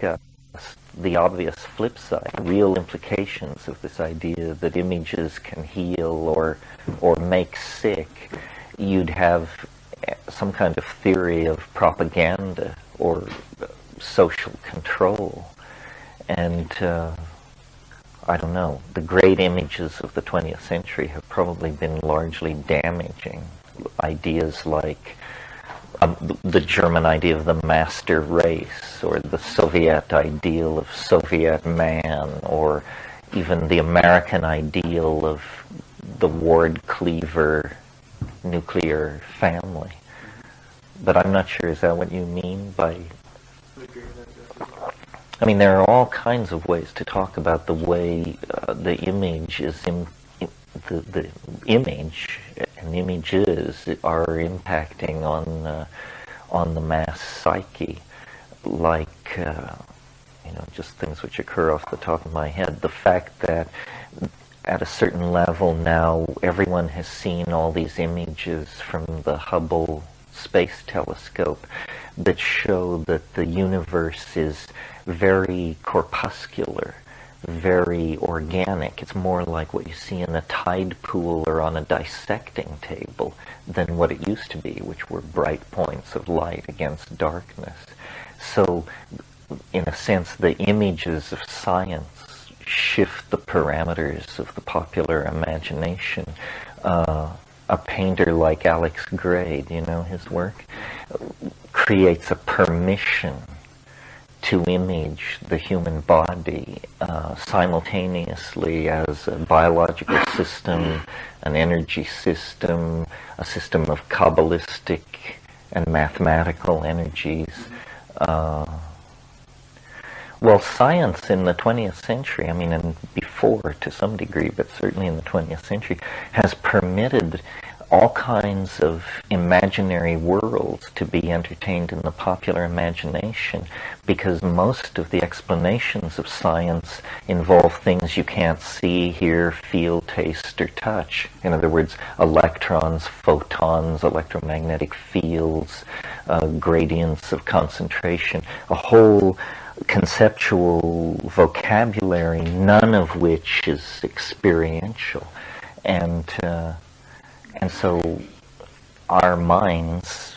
discussed the obvious flip side, real implications of this idea that images can heal or make sick, you'd have some kind of theory of propaganda or social control. And I don't know, the great images of the 20th century have probably been largely damaging. Ideas like the German idea of the master race, or the Soviet ideal of Soviet man, or even the American ideal of the Ward Cleaver nuclear family. But I'm not sure, is that what you mean by... I mean, there are all kinds of ways to talk about the way the image is the image and images are impacting on the mass psyche, like just things which occur off the top of my head. The fact that at a certain level now everyone has seen all these images from the Hubble Space Telescope that show that the universe is very corpuscular, very organic. It's more like what you see in a tide pool or on a dissecting table than what it used to be, which were bright points of light against darkness. So, in a sense, the images of science shift the parameters of the popular imagination. A painter like Alex Gray, do you know his work? Creates a permission to image the human body simultaneously as a biological system, an energy system, a system of Kabbalistic and mathematical energies. Well, science in the 20th century, I mean, and before to some degree, but certainly in the 20th century, has permitted all kinds of imaginary worlds to be entertained in the popular imagination, because most of the explanations of science involve things you can't see, hear, feel, taste, or touch. In other words, electrons, photons, electromagnetic fields, gradients of concentration, a whole conceptual vocabulary, none of which is experiential. And so our minds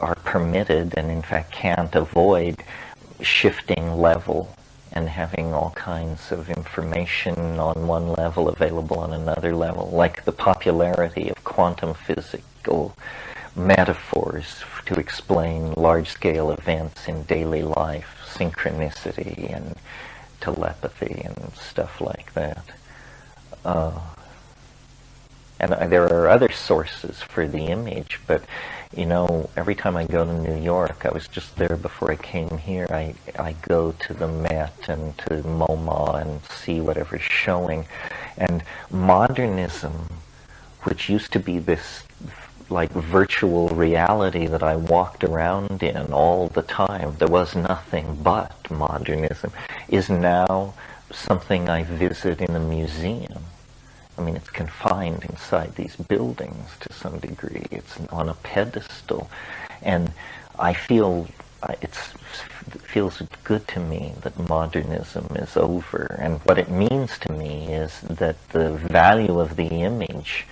are permitted, and in fact can't avoid, shifting level and having all kinds of information on one level available on another level, like the popularity of quantum physical metaphors to explain large-scale events in daily life, synchronicity and telepathy and stuff like that. And there are other sources for the image, but every time I go to New York, I was just there before I came here, I go to the Met and to MoMA and see whatever's showing. And modernism, which used to be this like virtual reality that I walked around in all the time, there was nothing but modernism, is now something I visit in a museum. I mean, it's confined inside these buildings to some degree. It's on a pedestal. And I feel it feels good to me that modernism is over. And what it means to me is that the value of the image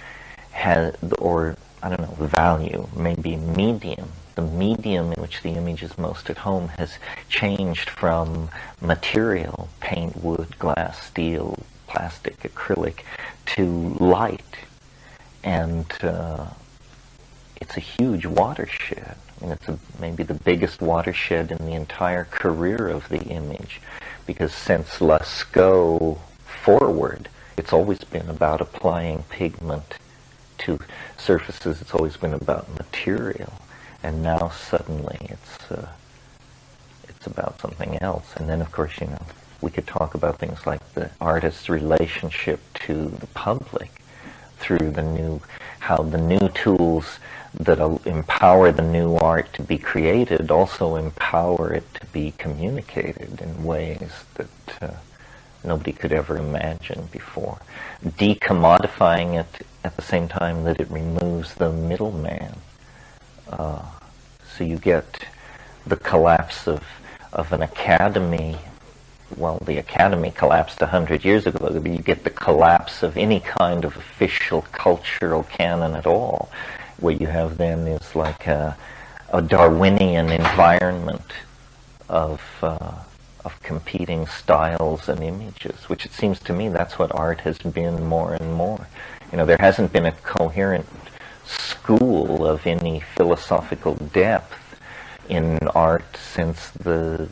has, or I don't know, value, maybe medium. The medium in which the image is most at home has changed from material, paint, wood, glass, steel, plastic, acrylic, to light. And it's a huge watershed. I mean, it's maybe the biggest watershed in the entire career of the image, because since Lascaux forward, it's always been about applying pigment to surfaces. It's always been about material, and now suddenly it's about something else. And then, of course, we could talk about things like the artist's relationship to the public through how the new tools that empower the new art to be created also empower it to be communicated in ways that nobody could ever imagine before. Decommodifying it at the same time that it removes the middleman. So you get the collapse of of an academy. Well, the academy collapsed 100 years ago, but you get the collapse of any kind of official cultural canon at all. What you have then is like a Darwinian environment of competing styles and images, which it seems to me that's what art has been more and more. You know, there hasn't been a coherent school of any philosophical depth in art since the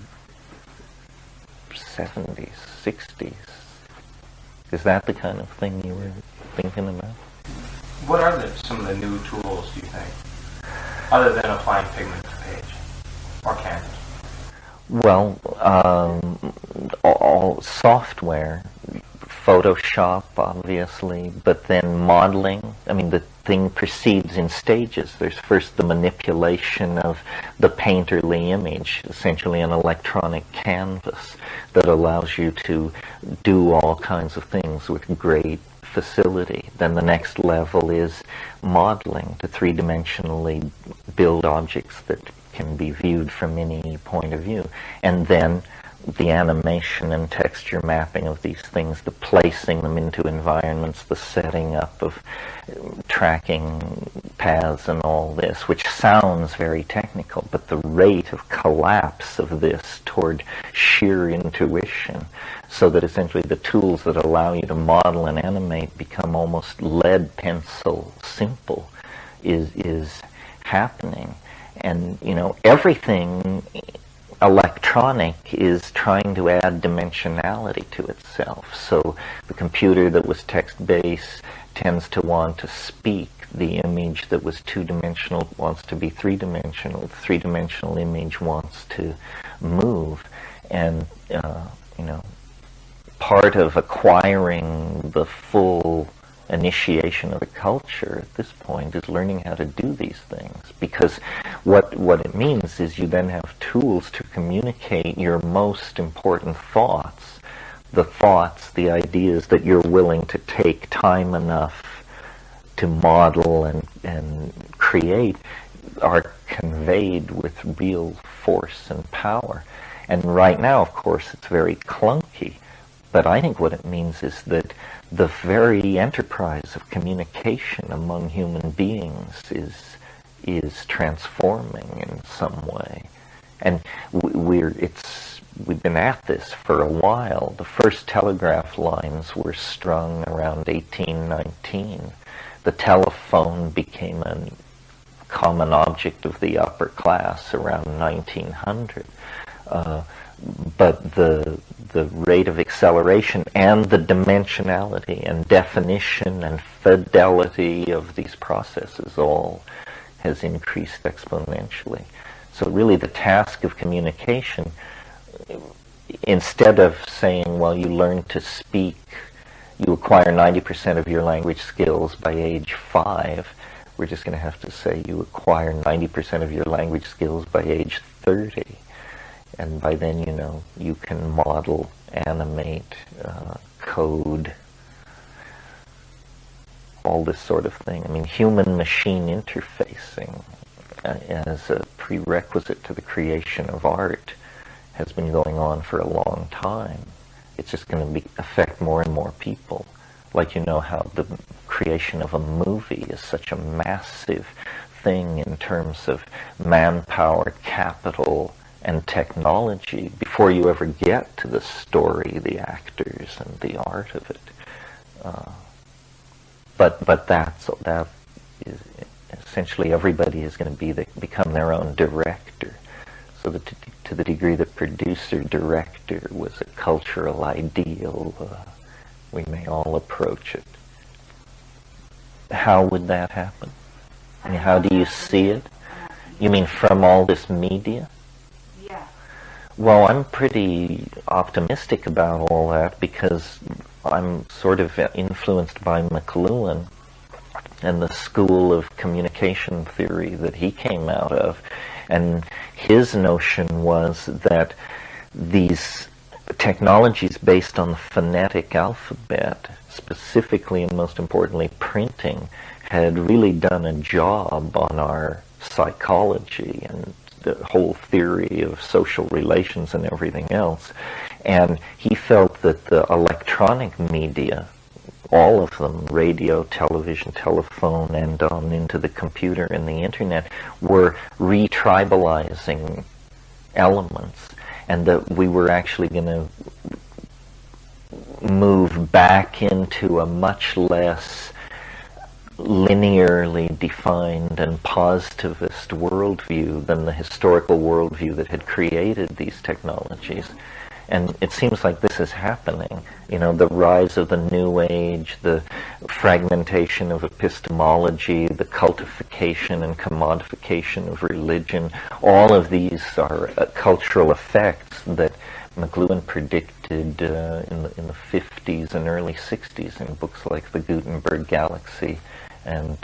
70s, 60s. Is that the kind of thing you were thinking about? What are some of the new tools, do you think, other than applying pigment to page or canvas? Well, all software, Photoshop, obviously, but then modeling. I mean, the thing proceeds in stages. There's first the manipulation of the painterly image, essentially an electronic canvas that allows you to do all kinds of things with great facility. Then the next level is modeling, to three-dimensionally build objects that can be viewed from any point of view. And then the animation and texture mapping of these things, the placing them into environments, the setting up of tracking paths and all this, which sounds very technical, but the rate of collapse of this toward sheer intuition, so that essentially the tools that allow you to model and animate become almost lead pencil simple, is happening. And, you know, everything electronic is trying to add dimensionality to itself. So the computer that was text-based tends to want to speak. The image that was two-dimensional wants to be three-dimensional. The three-dimensional image wants to move. And, you know, part of acquiring the full initiation of the culture at this point is learning how to do these things, because what it means is you then have tools to communicate your most important thoughts, the ideas that you're willing to take time enough to model and create, are conveyed with real force and power. And right now, of course, it's very clunky, but I think what it means is that the very enterprise of communication among human beings is transforming in some way. And we've been at this for a while. The first telegraph lines were strung around 1819. The telephone became a common object of the upper class around 1900. But the rate of acceleration and the dimensionality and definition and fidelity of these processes all has increased exponentially. So really the task of communication, instead of saying, well, you learn to speak, you acquire 90% of your language skills by age 5, we're just going to have to say you acquire 90% of your language skills by age 30. And by then, you know, you can model, animate, code, all this sort of thing. I mean, human-machine interfacing as a prerequisite to the creation of art has been going on for a long time. It's just going to affect more and more people. Like, you know, how the creation of a movie is such a massive thing in terms of manpower, capital, and technology before you ever get to the story, the actors, and the art of it. But that is essentially everybody is going to become their own director. So that to the degree that producer-director was a cultural ideal, we may all approach it. How would that happen? I mean, how do you see it? You mean from all this media? Well, I'm pretty optimistic about all that because I'm sort of influenced by McLuhan and the school of communication theory that he came out of. And his notion was that these technologies based on the phonetic alphabet, specifically and most importantly printing, had really done a job on our psychology and the whole theory of social relations and everything else. And he felt that the electronic media, all of them, radio, television, telephone, and on into the computer and the internet, were retribalizing elements, and that we were actually going to move back into a much less linearly defined and positivist worldview than the historical worldview that had created these technologies. And it seems like this is happening. You know, the rise of the New Age, the fragmentation of epistemology, the cultification and commodification of religion, all of these are cultural effects that McLuhan predicted in the 50s and early 60s in books like The Gutenberg Galaxy and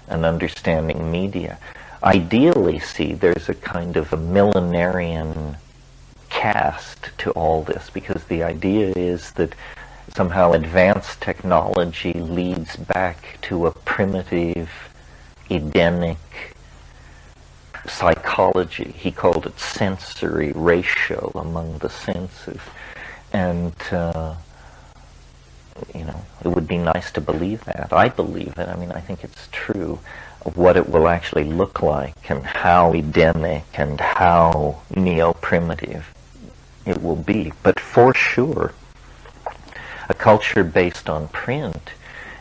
An Understanding Media. Ideally, see, there's a kind of a millenarian cast to all this, because the idea is that somehow advanced technology leads back to a primitive, Edenic psychology. He called it sensory ratio among the senses. And, you know, it would be nice to believe that. I believe it. I mean, I think it's true. What it will actually look like and how Edenic and how neo-primitive it will be. But for sure, a culture based on print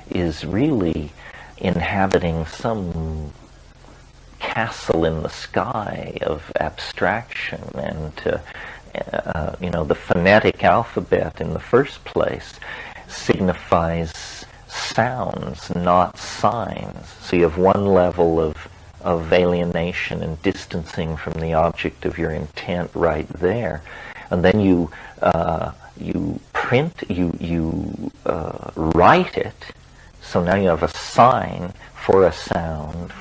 is really inhabiting some castle in the sky of abstraction, and you know, the phonetic alphabet in the first place signifies sounds, not signs. So you have one level of alienation and distancing from the object of your intent right there, and then you print, you write it. So now you have a sign for a sound,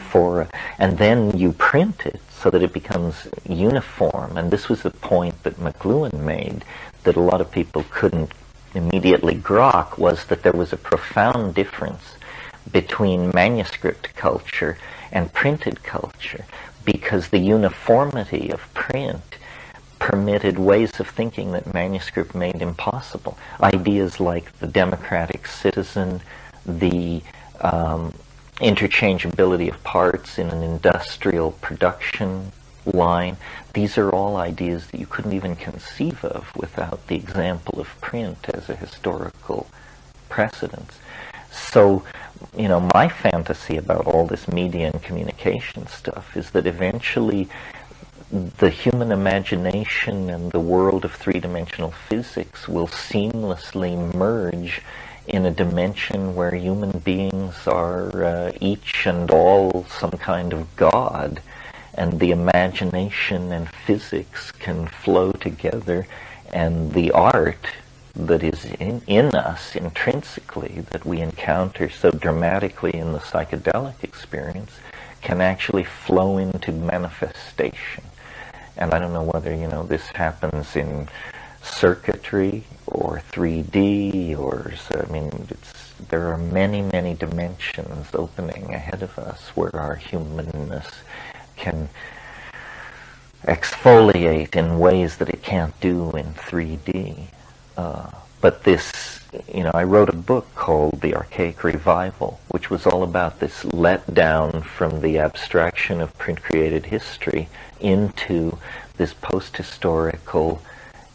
and then you print it so that it becomes uniform. And this was the point that McLuhan made that a lot of people couldn't immediately grok, was that there was a profound difference between manuscript culture and printed culture, because the uniformity of print permitted ways of thinking that manuscript made impossible. Ideas like the democratic citizen, the interchangeability of parts in an industrial production line, these are all ideas that you couldn't even conceive of without the example of print as a historical precedence. So, you know, my fantasy about all this media and communication stuff is that eventually the human imagination and the world of three-dimensional physics will seamlessly merge in a dimension where human beings are each and all some kind of god, and the imagination and physics can flow together, and the art that is in us intrinsically, that we encounter so dramatically in the psychedelic experience, can actually flow into manifestation. And I don't know whether, you know, this happens in circuitry or 3D, or, I mean, there are many, many dimensions opening ahead of us where our humanness can exfoliate in ways that it can't do in 3D. But this, you know, I wrote a book called The Archaic Revival, which was all about this letdown from the abstraction of print-created history into this post-historical,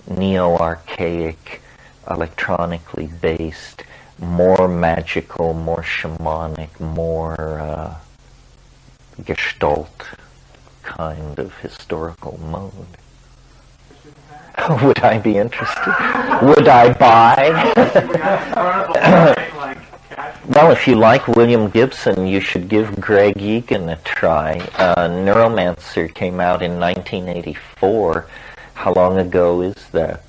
neo-archaic, electronically based, more magical, more shamanic, more gestalt kind of historical mode. Would I be interested? Would I buy? Well, if you like William Gibson, you should give Greg Egan a try. Neuromancer came out in 1984. How long ago is that?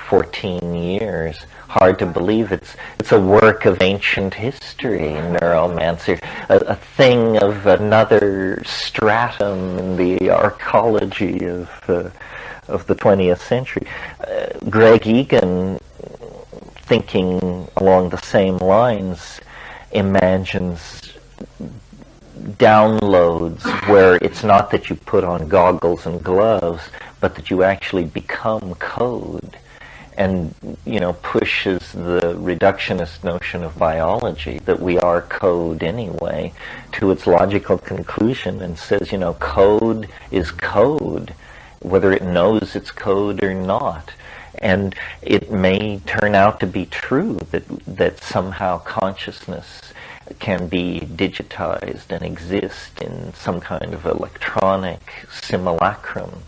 14 years. Hard to believe. It's a work of ancient history, Neuromancer. A thing of another stratum in the archaeology of the 20th century. Greg Egan, thinking along the same lines, imagines downloads where it's not that you put on goggles and gloves, but that you actually become code, and pushes the reductionist notion of biology that we are code anyway to its logical conclusion, and says code is code whether it knows it's code or not. And it may turn out to be true that somehow consciousness can be digitized and exist in some kind of electronic simulacrum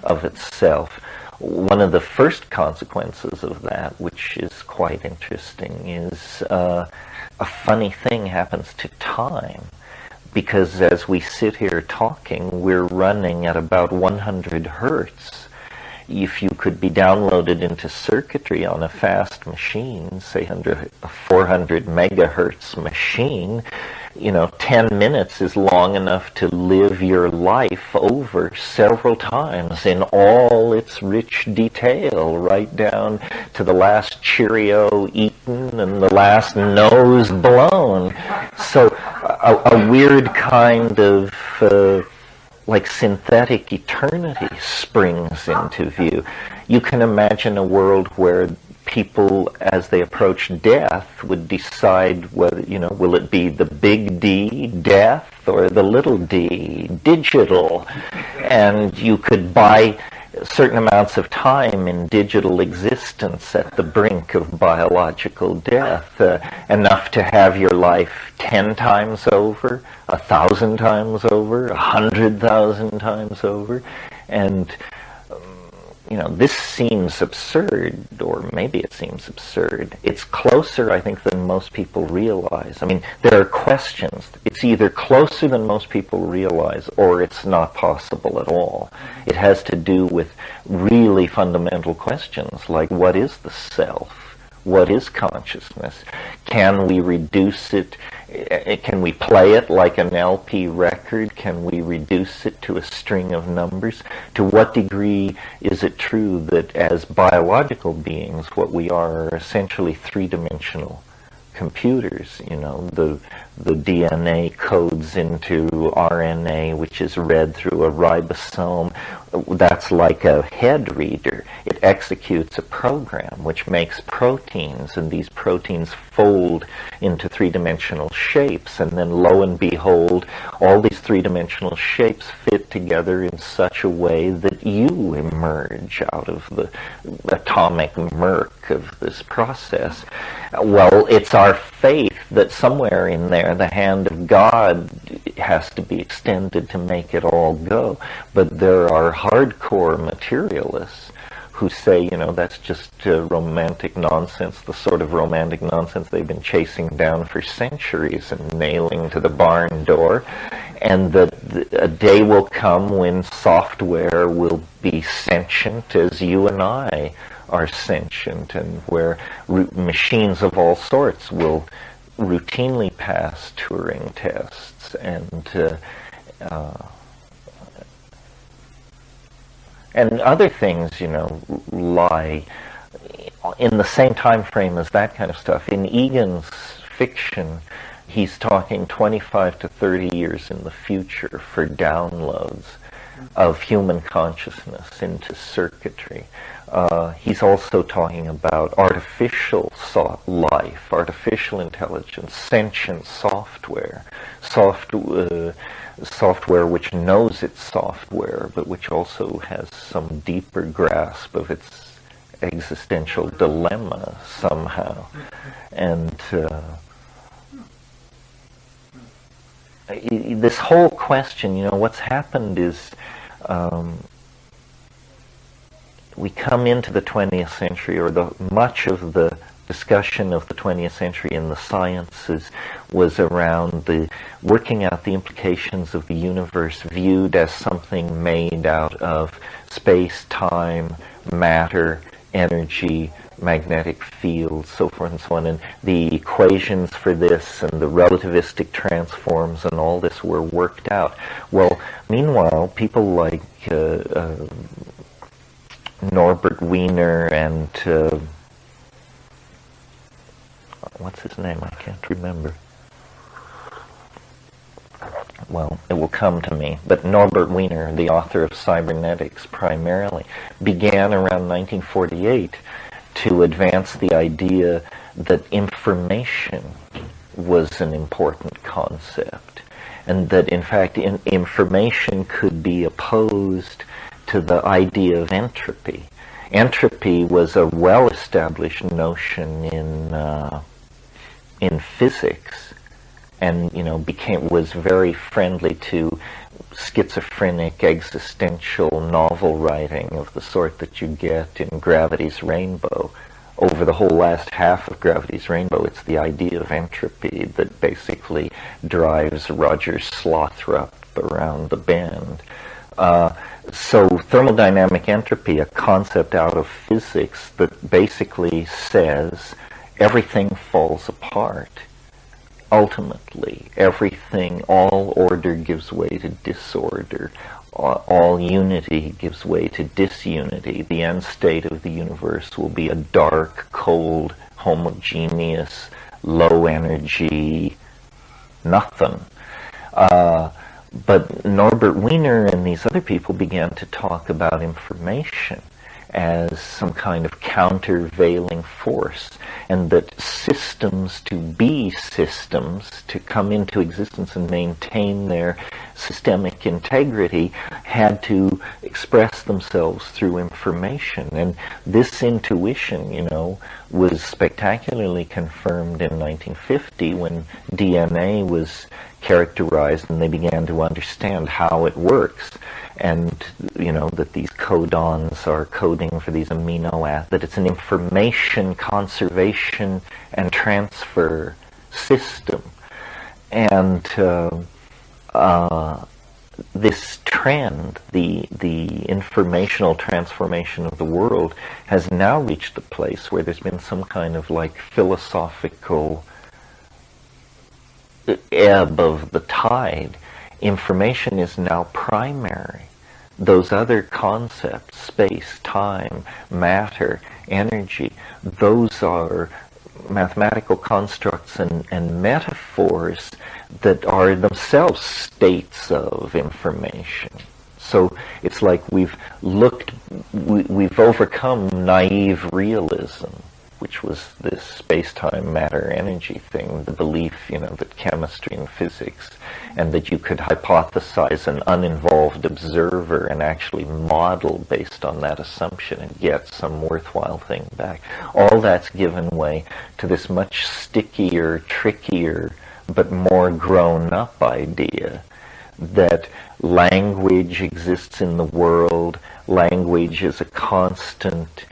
of itself. One of the first consequences of that, which is quite interesting, is a funny thing happens to time. Because as we sit here talking, we're running at about 100 hertz. If you could be downloaded into circuitry on a fast machine, say under a 400 megahertz machine, 10 minutes is long enough to live your life over several times in all its rich detail, right down to the last Cheerio eaten and the last nose blown. So a weird kind of like synthetic eternity springs into view. You can imagine a world where people, as they approach death, would decide whether, will it be the big D, death, or the little d, digital. And you could buy certain amounts of time in digital existence at the brink of biological death, enough to have your life 10 times over, 1,000 times over, 100,000 times over. And this seems absurd, or maybe it seems absurd. It's closer, I think, than most people realize. I mean, there are questions. It's either closer than most people realize, or it's not possible at all. It has to do with really fundamental questions, like what is the self? What is consciousness? Can we reduce it? Can we play it like an LP record? Can we reduce it to a string of numbers? To what degree is it true that as biological beings, what we are essentially three-dimensional computers? The DNA codes into RNA, which is read through a ribosome. That's like a head reader. It executes a program which makes proteins, and these proteins fold into three-dimensional shapes, and then lo and behold, all these three-dimensional shapes fit together in such a way that you emerge out of the atomic murk of this process. Well, it's our faith that somewhere in there the hand of God has to be extended to make it all go. But there are hardcore materialists who say, that's just romantic nonsense, the sort of romantic nonsense they've been chasing down for centuries and nailing to the barn door, and that a day will come when software will be sentient as you and I are sentient, and where machines of all sorts will routinely pass Turing tests, and other things, lie in the same time frame as that kind of stuff. In Egan's fiction, he's talking 25 to 30 years in the future for downloads of human consciousness into circuitry. He's also talking about artificial life, artificial intelligence, sentient software, software which knows it's software, but which also has some deeper grasp of its existential dilemma somehow. And this whole question, what's happened is we come into the 20th century, or much of the discussion of the 20th century in the sciences was around the working out the implications of the universe viewed as something made out of space, time, matter, energy, magnetic fields, so forth and so on. And the equations for this and the relativistic transforms and all this were worked out. Well, meanwhile, people like Norbert Wiener and what's his name? I can't remember. well, it will come to me, but Norbert Wiener, the author of Cybernetics primarily, began around 1948 to advance the idea that information was an important concept, and that in fact information could be opposed to the idea of entropy. Entropy was a well-established notion in physics, and was very friendly to schizophrenic existential novel writing of the sort that you get in Gravity's Rainbow. Over the whole last half of Gravity's Rainbow, it's the idea of entropy that basically drives Roger Slothrop around the bend. So thermodynamic entropy, a concept out of physics that basically says everything falls apart. Ultimately, everything, all order gives way to disorder. All unity gives way to disunity. The end state of the universe will be a dark, cold, homogeneous, low energy nothing. But Norbert Wiener and these other people began to talk about information as some kind of countervailing force, and that systems, to be systems, to come into existence and maintain their systemic integrity, had to express themselves through information. And this intuition, was spectacularly confirmed in 1950 when DNA was characterized and they began to understand how it works. And, that these codons are coding for these amino acids, that it's an information conservation and transfer system. And this trend, the informational transformation of the world, has now reached a place where there's been some kind of philosophical ebb of the tide. Information is now primary. Those other concepts, space, time, matter, energy, those are mathematical constructs and metaphors that are themselves states of information. So it's like we've overcome naive realism, which was this space-time matter-energy thing, the belief, that chemistry and physics, and that you could hypothesize an uninvolved observer and actually model based on that assumption and get some worthwhile thing back. All that's given way to this much stickier, trickier, but more grown-up idea that language exists in the world, language is a constant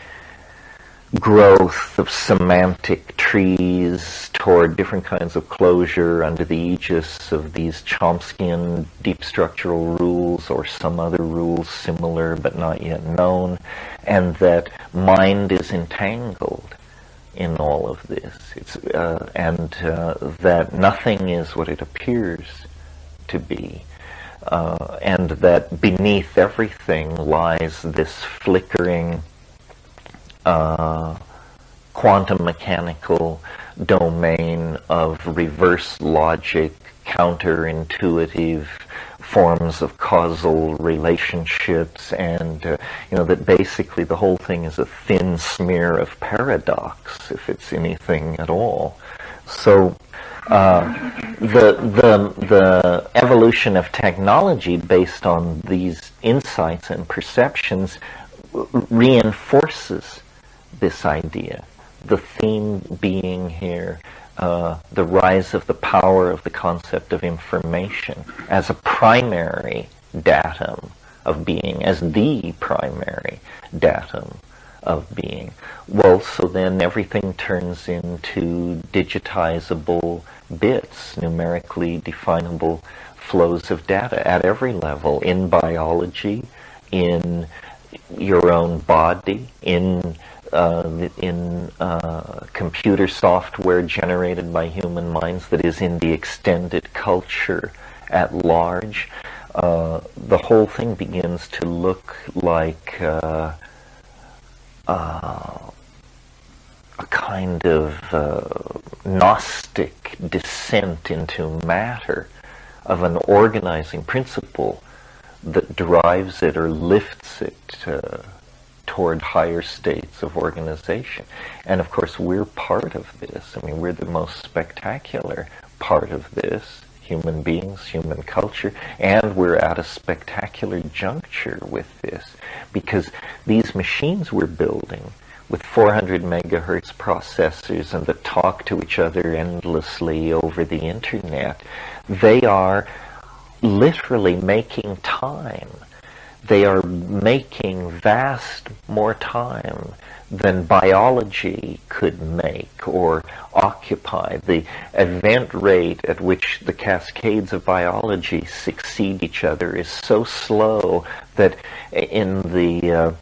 growth of semantic trees toward different kinds of closure under the aegis of these Chomskyan deep structural rules or some other rules similar but not yet known, and that mind is entangled in all of this. That nothing is what it appears to be, and that beneath everything lies this flickering quantum mechanical domain of reverse logic, counterintuitive forms of causal relationships, and that basically the whole thing is a thin smear of paradox, if it's anything at all. So the evolution of technology based on these insights and perceptions reinforces this idea. The theme being here, the rise of the power of the concept of information as a primary datum of being, as the primary datum of being. Well, so then everything turns into digitizable bits, numerically definable flows of data at every level, in biology, in your own body, in computer software generated by human minds that is in the extended culture at large. The whole thing begins to look like a kind of Gnostic descent into matter, of an organizing principle that drives it or lifts it toward higher states of organization. And of course, we're part of this. I mean, we're the most spectacular part of this, human beings, human culture, and we're at a spectacular juncture with this, because these machines we're building with 400 megahertz processors and that talk to each other endlessly over the internet, they are literally making time. They are making vast more time than biology could make or occupy. The event rate at which the cascades of biology succeed each other is so slow that in the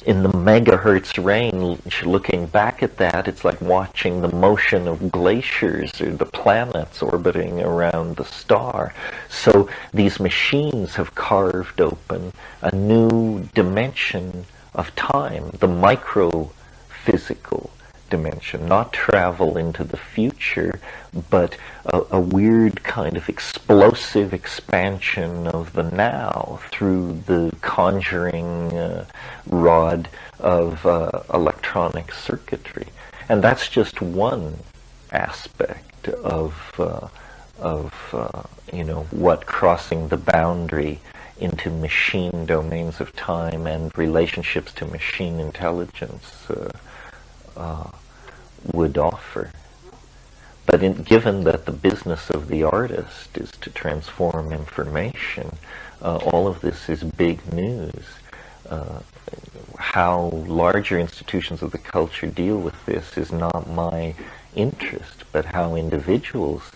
megahertz range, looking back at that, it's like watching the motion of glaciers or the planets orbiting around the star. So these machines have carved open a new dimension of time, the micro-physical dimension, not travel into the future, but a weird kind of explosive expansion of the now through the conjuring rod of electronic circuitry. And that's just one aspect of what crossing the boundary into machine domains of time and relationships to machine intelligence would offer. But given that the business of the artist is to transform information, all of this is big news. How larger institutions of the culture deal with this is not my interest, but how individuals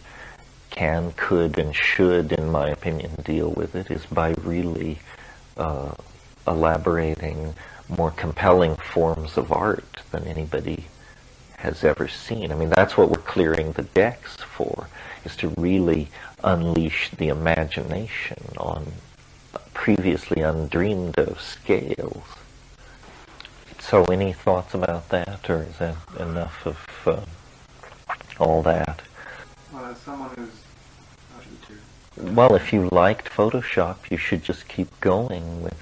can, could, and should, in my opinion, deal with it is by really elaborating more compelling forms of art than anybody has ever seen. I mean, that's what we're clearing the decks for, is to really unleash the imagination on previously undreamed of scales. So any thoughts about that, or is that enough of all that? Well, as someone who's Well, if you liked Photoshop, you should just keep going with,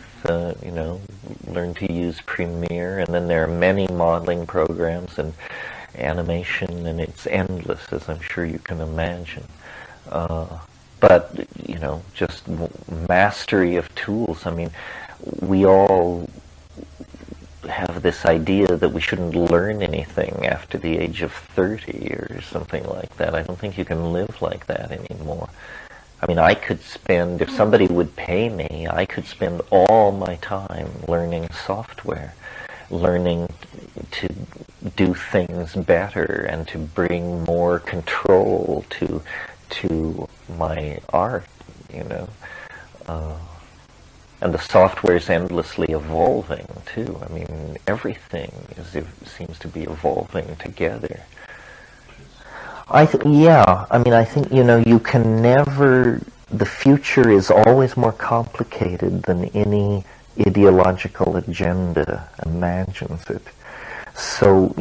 learn to use Premiere, and then there are many modeling programs and animation, and it's endless, as I'm sure you can imagine. But, just mastery of tools. I mean, we all have this idea that we shouldn't learn anything after the age of 30 or something like that. I don't think you can live like that anymore. I mean, I could spend, if somebody would pay me, I could spend all my time learning software, learning to do things better and to bring more control to my art, and the software is endlessly evolving too. I mean, everything seems to be evolving together. I think you can never, the future is always more complicated than any ideological agenda imagines it. So,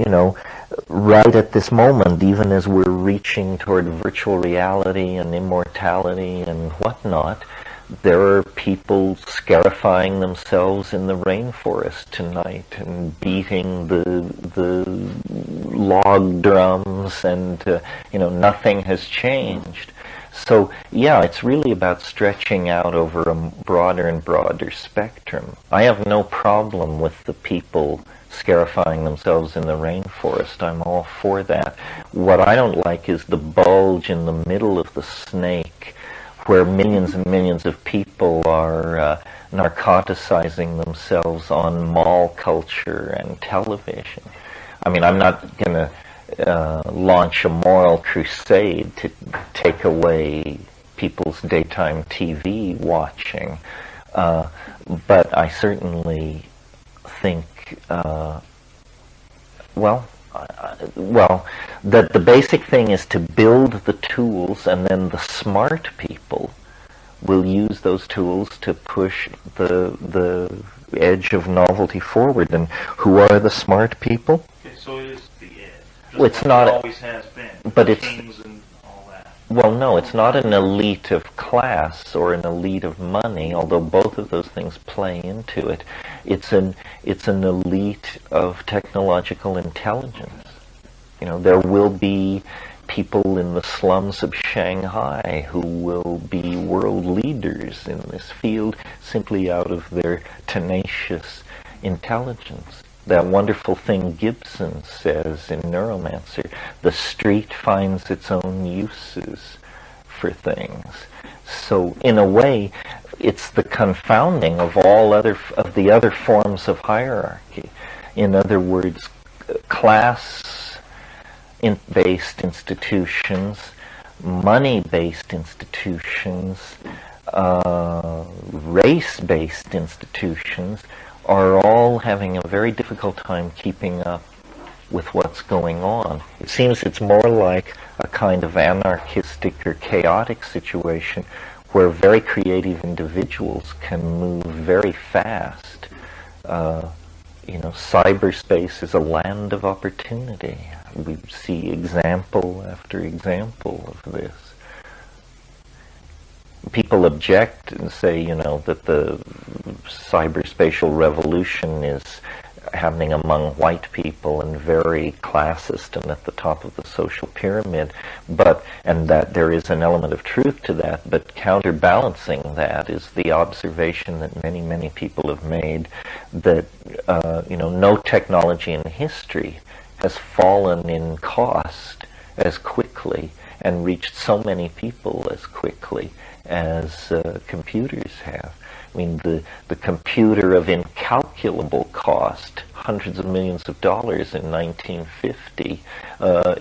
right at this moment, even as we're reaching toward virtual reality and immortality and whatnot, there are people scarifying themselves in the rainforest tonight and beating the log drums, and nothing has changed. So yeah, it's really about stretching out over a broader and broader spectrum. I have no problem with the people scarifying themselves in the rainforest. I'm all for that. What I don't like is the bulge in the middle of the snake, where millions and millions of people are narcoticizing themselves on mall culture and television. I mean, I'm not going to launch a moral crusade to take away people's daytime TV watching, but I certainly think, that the basic thing is to build the tools, and then the smart people will use those tools to push the edge of novelty forward. And who are the smart people? Okay, so it is the edge. Well, it's not. It always has been. But it's. Kings and all that. Well, no, it's not an elite of class or an elite of money, although both of those things play into it. It's an elite of technological intelligence. You know, there will be people in the slums of Shanghai who will be world leaders in this field simply out of their tenacious intelligence. That wonderful thing Gibson says in Neuromancer, the street finds its own uses for things. So in a way, it's the confounding of of the other forms of hierarchy. In other words, class-based institutions, money-based institutions, race-based institutions are all having a very difficult time keeping up with what's going on. It seems it's more like a kind of anarchistic or chaotic situation where very creative individuals can move very fast. Cyberspace is a land of opportunity. We see example after example of this. People object and say, that the cyberspatial revolution is happening among white people and very classist and at the top of the social pyramid, and that there is an element of truth to that, but counterbalancing that is the observation that many, many people have made that, no technology in history has fallen in cost as quickly and reached so many people as quickly as computers have. I mean, the computer of incalculable cost, hundreds of millions of dollars in 1950,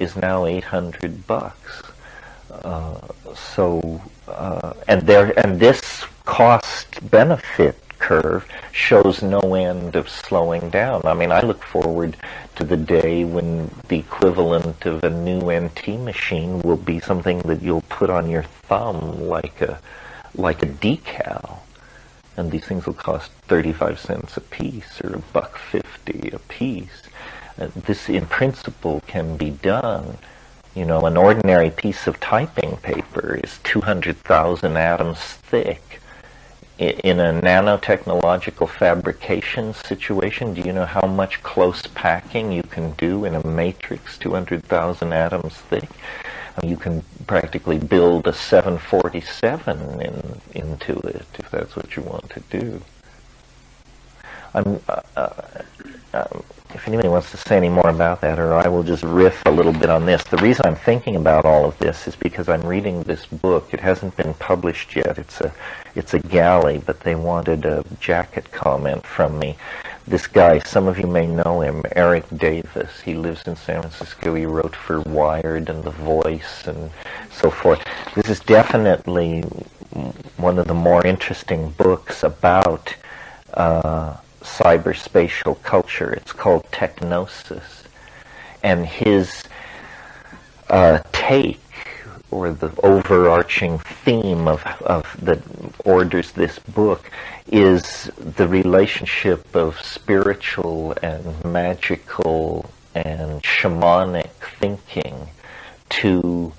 is now $800. And this cost-benefit curve shows no end of slowing down. I mean, I look forward to the day when the equivalent of a new NT machine will be something that you'll put on your thumb like a decal. And these things will cost 35 cents a piece or $1.50 a piece. This, in principle, can be done. An ordinary piece of typing paper is 200,000 atoms thick. In a nanotechnological fabrication situation, do you know how much close packing you can do in a matrix 200,000 atoms thick? You can practically build a 747 into it if that's what you want to do. If anybody wants to say any more about that, or I will just riff a little bit on this. The reason I'm thinking about all of this is because I'm reading this book. It hasn't been published yet. It's a galley, but they wanted a jacket comment from me. This guy, some of you may know him, Eric Davis. He lives in San Francisco. He wrote for Wired and The Voice and so forth. This is definitely one of the more interesting books about cyberspatial culture. It's called Technosis. And his take, or the overarching theme of that orders this book, is the relationship of spiritual and magical and shamanic thinking to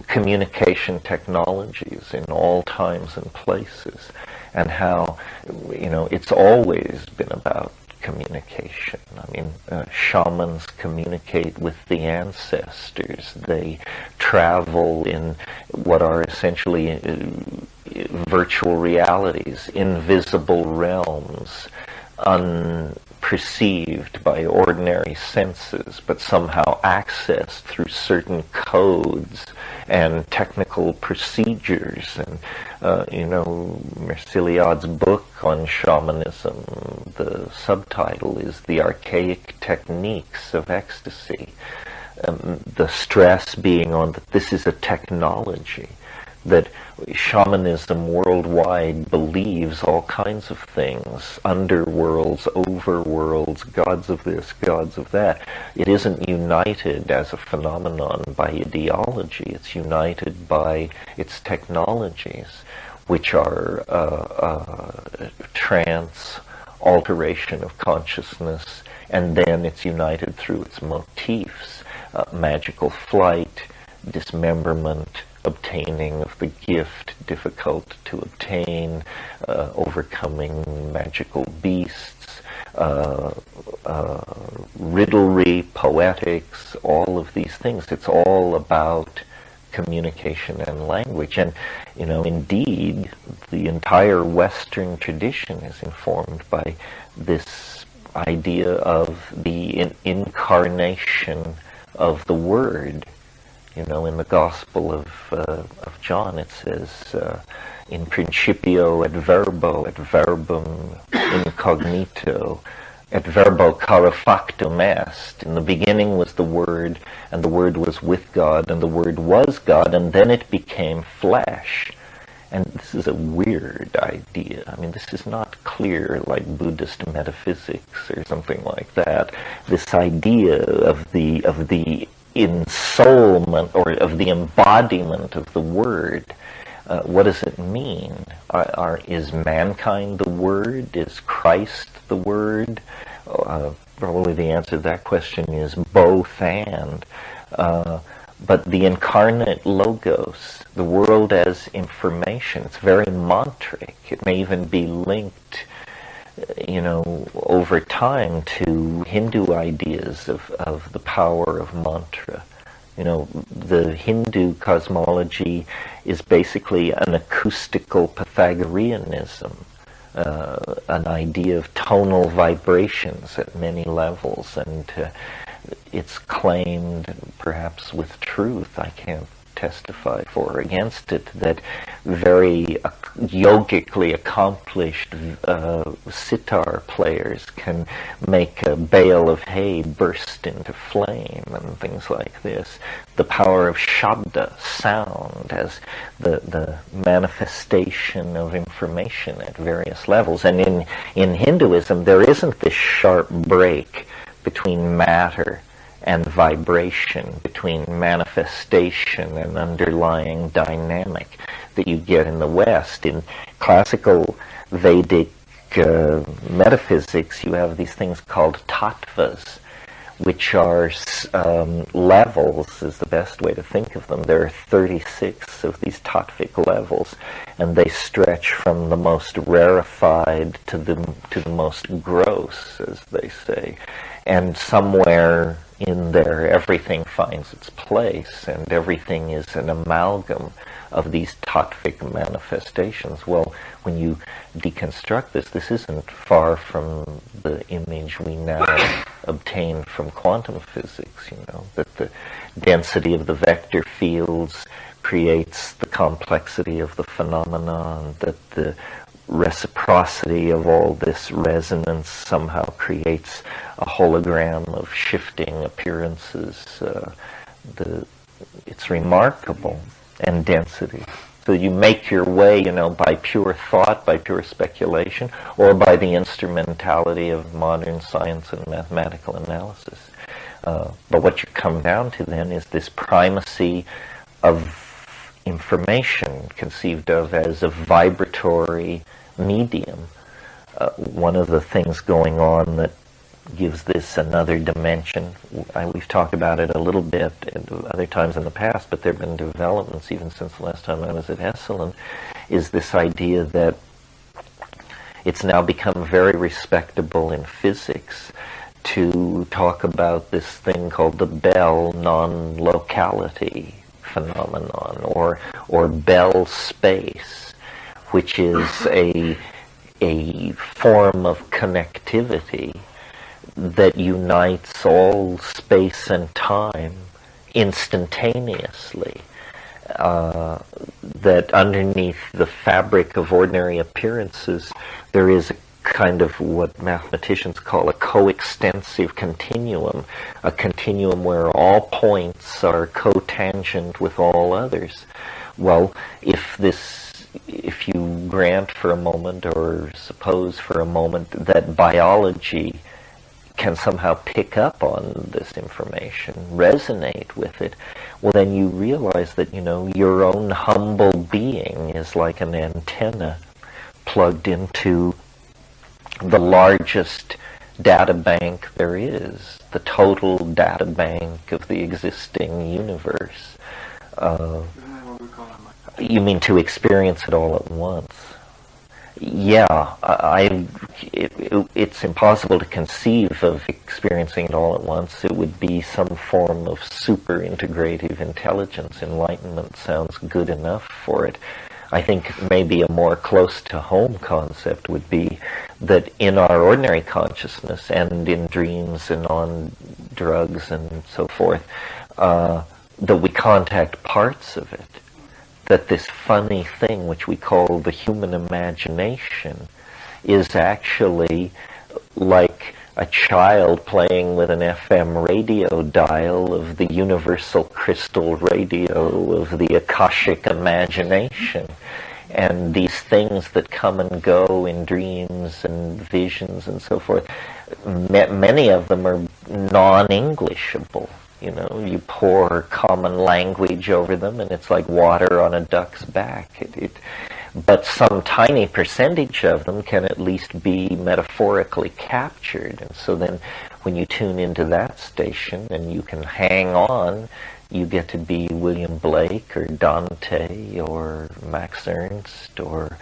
communication technologies in all times and places, and how it's always been about communication. I mean, shamans communicate with the ancestors. They travel in what are essentially virtual realities, invisible realms, unperceived by ordinary senses, but somehow accessed through certain codes and technical procedures. And Merciliad's book on shamanism, the subtitle is The Archaic Techniques of Ecstasy. The stress being on that this is a technology, that shamanism worldwide believes all kinds of things, underworlds, overworlds, gods of this, gods of that. It isn't united as a phenomenon by ideology. It's united by its technologies, which are trance, alteration of consciousness, and then it's united through its motifs, magical flight, dismemberment, obtaining of the gift, difficult to obtain, overcoming magical beasts, riddlery, poetics, all of these things. It's all about communication and language. And, indeed, the entire Western tradition is informed by this idea of the incarnation of the Word. In the Gospel of John, it says, in principio et verbum incognito, et verbo caro factum est. In the beginning was the Word, and the Word was with God, and the Word was God, and then it became flesh. And this is a weird idea. I mean, this is not clear like Buddhist metaphysics or something like that. This idea of the ensoulment or of the embodiment of the Word. What does it mean? Is mankind the Word? Is Christ the Word? Probably the answer to that question is both and. But the incarnate logos, the world as information, it's very mantric. It may even be linked, over time to Hindu ideas of the power of mantra. The Hindu cosmology is basically an acoustical Pythagoreanism, an idea of tonal vibrations at many levels, and it's claimed, perhaps with truth, I can't testify for or against it, that very yogically accomplished sitar players can make a bale of hay burst into flame and things like this. The power of shabda, sound, as the manifestation of information at various levels. And in Hinduism, there isn't this sharp break between matter and vibration, between manifestation and underlying dynamic that you get in the West. In classical Vedic metaphysics, you have these things called tattvas, which are levels, is the best way to think of them. There are 36 of these tattvic levels, and they stretch from the most rarefied to the most gross, as they say. And somewhere in there, everything finds its place, and everything is an amalgam of these tattvic manifestations. Well, when you deconstruct this isn't far from the image we now obtain from quantum physics, that the density of the vector fields creates the complexity of the phenomenon, that the reciprocity of all this resonance somehow creates a hologram of shifting appearances. It's remarkable, and density. So you make your way, by pure thought, by pure speculation, or by the instrumentality of modern science and mathematical analysis. But what you come down to then is this primacy of information conceived of as a vibratory medium. One of the things going on that gives this another dimension, we've talked about it a little bit at other times in the past, but there have been developments even since the last time I was at Esalen, is this idea that it's now become very respectable in physics to talk about this thing called the Bell non-locality phenomenon, or Bell space, which is a form of connectivity that unites all space and time instantaneously, that underneath the fabric of ordinary appearances there is a kind of what mathematicians call a coextensive continuum, a continuum where all points are cotangent with all others. Well, if you grant for a moment, or suppose for a moment, that biology can somehow pick up on this information, resonate with it, well, then you realize that, your own humble being is like an antenna plugged into the largest data bank there is, the total data bank of the existing universe. Isn't that what we call You mean to experience it all at once? Yeah, it's impossible to conceive of experiencing it all at once. It would be some form of super integrative intelligence. Enlightenment sounds good enough for it. I think maybe a more close to home concept would be that in our ordinary consciousness and in dreams and on drugs and so forth, that we contact parts of it. That this funny thing which we call the human imagination is actually like a child playing with an FM radio dial of the universal crystal radio of the Akashic imagination. And these things that come and go in dreams and visions and so forth, many of them are non-Englishable. You know, you pour common language over them and it's like water on a duck's back. But some tiny percentage of them can at least be metaphorically captured. And so then when you tune into that station and you can hang on, you get to be William Blake or Dante or Max Ernst or,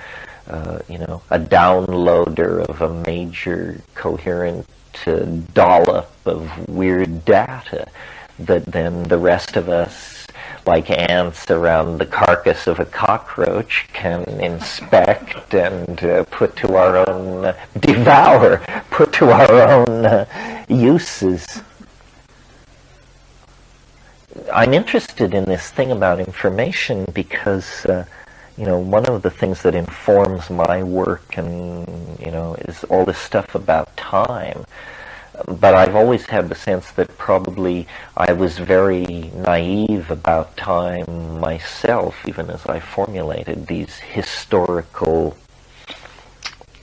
a downloader of a major coherent dollop of weird data that then the rest of us, like ants around the carcass of a cockroach, can inspect and put to our own, devour, put to our own uses. I'm interested in this thing about information because, one of the things that informs my work and, is all this stuff about time. But I've always had the sense that probably I was very naive about time myself, even as I formulated these historical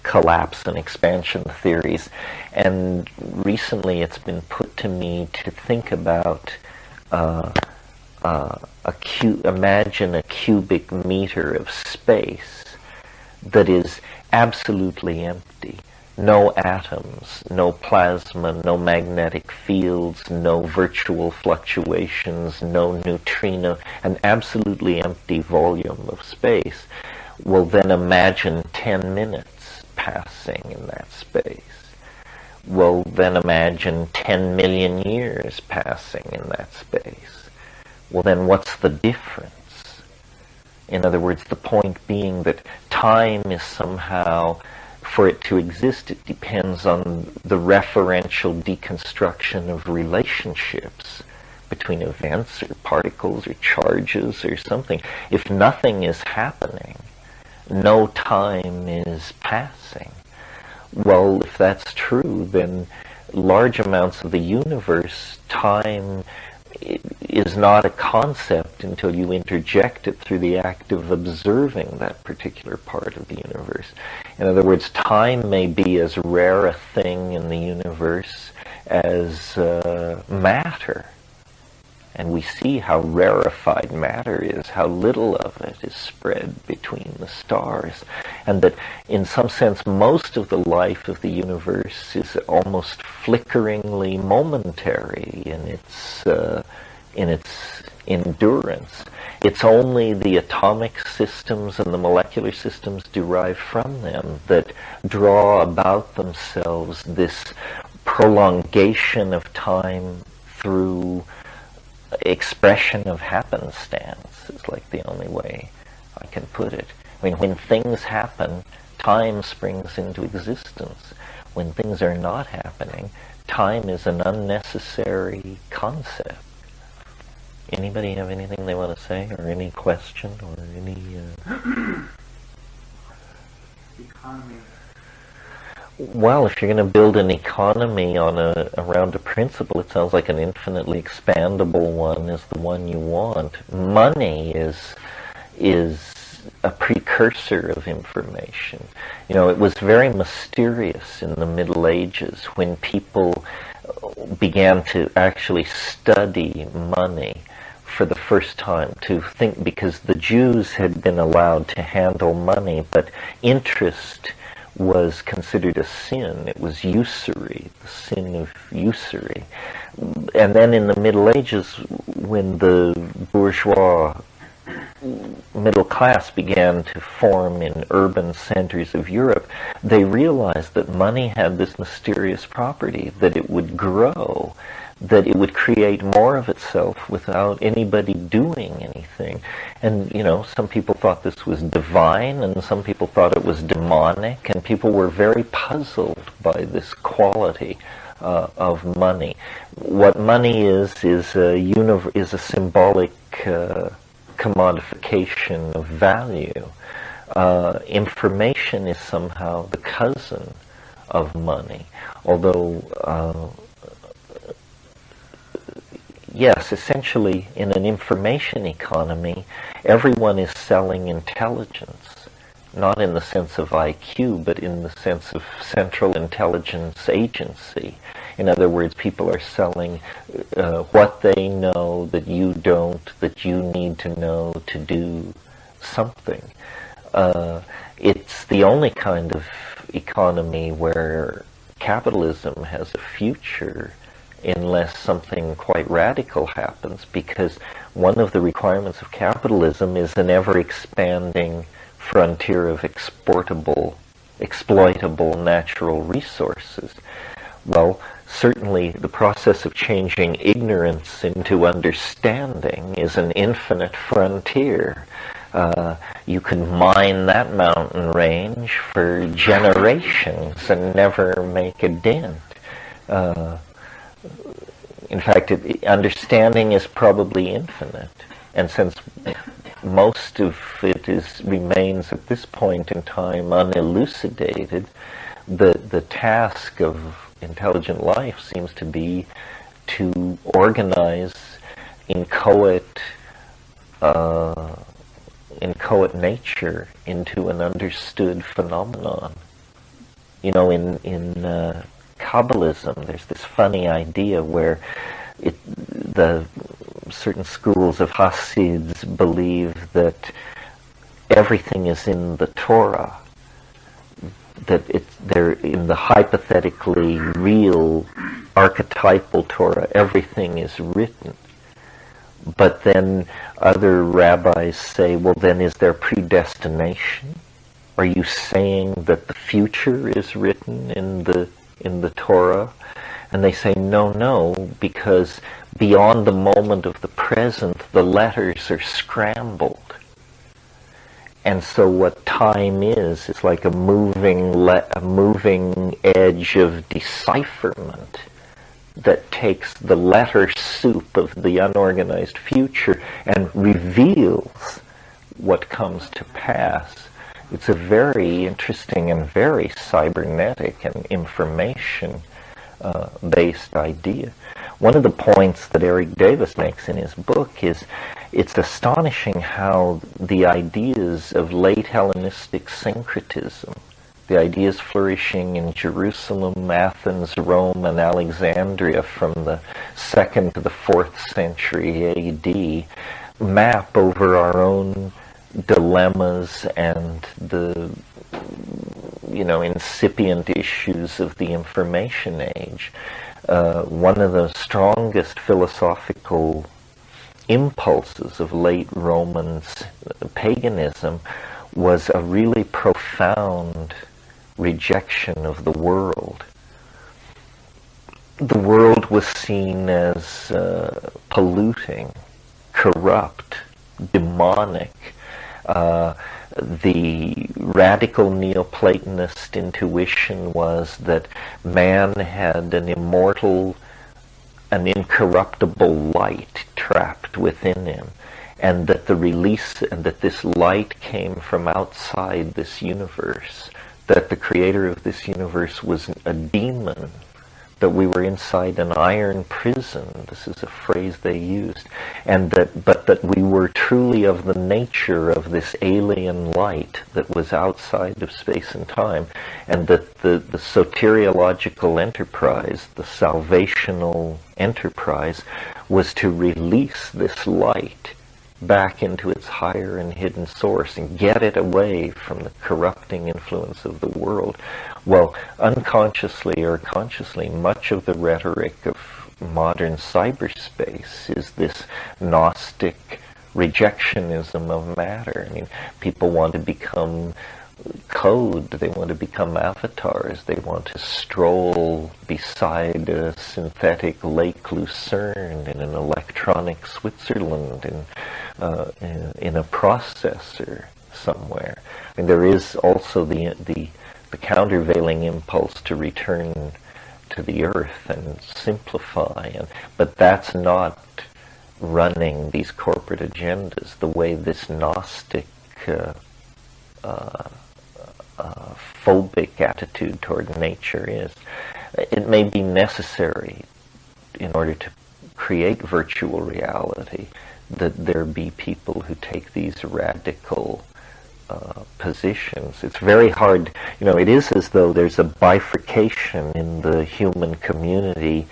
collapse and expansion theories. And recently it's been put to me to think about imagine a cubic meter of space that is absolutely empty. No atoms, no plasma, no magnetic fields, no virtual fluctuations, no neutrino, an absolutely empty volume of space. Well, then imagine 10 minutes passing in that space. Well, then imagine 10 million years passing in that space. Well, then what's the difference? In other words, the point being that time is somehow, for it to exist, it depends on the referential deconstruction of relationships between events or particles or charges or something. If nothing is happening, no time is passing. Well, if that's true, then large amounts of the universe, time is not a concept until you interject it through the act of observing that particular part of the universe. In other words, time may be as rare a thing in the universe as matter. And we see how rarefied matter is, how little of it is spread between the stars. And that in some sense most of the life of the universe is almost flickeringly momentary in its endurance. It's only the atomic systems and the molecular systems derived from them that draw about themselves this prolongation of time through expression of happenstance. Is like the only way I can put it. I mean, when things happen, time springs into existence. When things are not happening, time is an unnecessary concept. Anybody have anything they want to say, or any question, or any... Economy. Well, if you're going to build an economy around a principle, it sounds like an infinitely expandable one is the one you want. Money is a precursor of information. It was very mysterious in the Middle Ages when people began to actually study money for the first time, to think, because the Jews had been allowed to handle money, but interest was considered a sin. It was usury, the sin of usury. And then in the Middle Ages, when the bourgeois middle class began to form in urban centers of Europe, they realized that money had this mysterious property, that it would grow, that it would create more of itself without anybody doing anything. And, you know, some people thought this was divine, and some people thought it was demonic, and people were very puzzled by this quality of money. What money is a symbolic commodification of value. Information is somehow the cousin of money, although yes, essentially in an information economy, everyone is selling intelligence, not in the sense of IQ, but in the sense of central intelligence agency. In other words, people are selling what they know that you don't, that you need to know to do something. It's the only kind of economy where capitalism has a future, unless something quite radical happens, because one of the requirements of capitalism is an ever-expanding frontier of exploitable natural resources. Well, certainly the process of changing ignorance into understanding is an infinite frontier. You can mine that mountain range for generations and never make a dent. In fact, understanding is probably infinite, and since most of it remains at this point in time unelucidated, the task of intelligent life seems to be to organize inchoate nature into an understood phenomenon. You know, in Kabbalism, there's this funny idea where the certain schools of Hasids believe that everything is in the Torah, that they're in the hypothetically real archetypal Torah, everything is written. But then other rabbis say, well, then is there predestination? Are you saying that the future is written in the Torah? And they say, no, because beyond the moment of the present, the letters are scrambled. And so what time is like a moving edge of decipherment that takes the letter soup of the unorganized future and reveals what comes to pass. It's a very interesting and very cybernetic and information-based idea. One of the points that Eric Davis makes in his book is it's astonishing how the ideas of late Hellenistic syncretism, the ideas flourishing in Jerusalem, Athens, Rome, and Alexandria from the 2nd to the 4th century AD, map over our own dilemmas and the incipient issues of the information age. One of the strongest philosophical impulses of late Roman paganism was a really profound rejection of the world. The world was seen as polluting, corrupt, demonic. The radical Neoplatonist intuition was that man had an immortal, an incorruptible light trapped within him, and that this light came from outside this universe, that the creator of this universe was a demon, that we were inside an iron prison, this is a phrase they used, but that we were truly of the nature of this alien light that was outside of space and time, and that the soteriological enterprise, the salvational enterprise, was to release this light back into its higher and hidden source and get it away from the corrupting influence of the world. Well, unconsciously or consciously, much of the rhetoric of modern cyberspace is this Gnostic rejectionism of matter. I mean, people want to become code, they want to become avatars, they want to stroll beside a synthetic Lake Lucerne in an electronic Switzerland, in a processor somewhere. And there is also the countervailing impulse to return to the earth and simplify, but that's not running these corporate agendas the way this Gnostic phobic attitude toward nature is. It may be necessary in order to create virtual reality that there be people who take these radical positions. It's very hard, it is as though there's a bifurcation in the human community.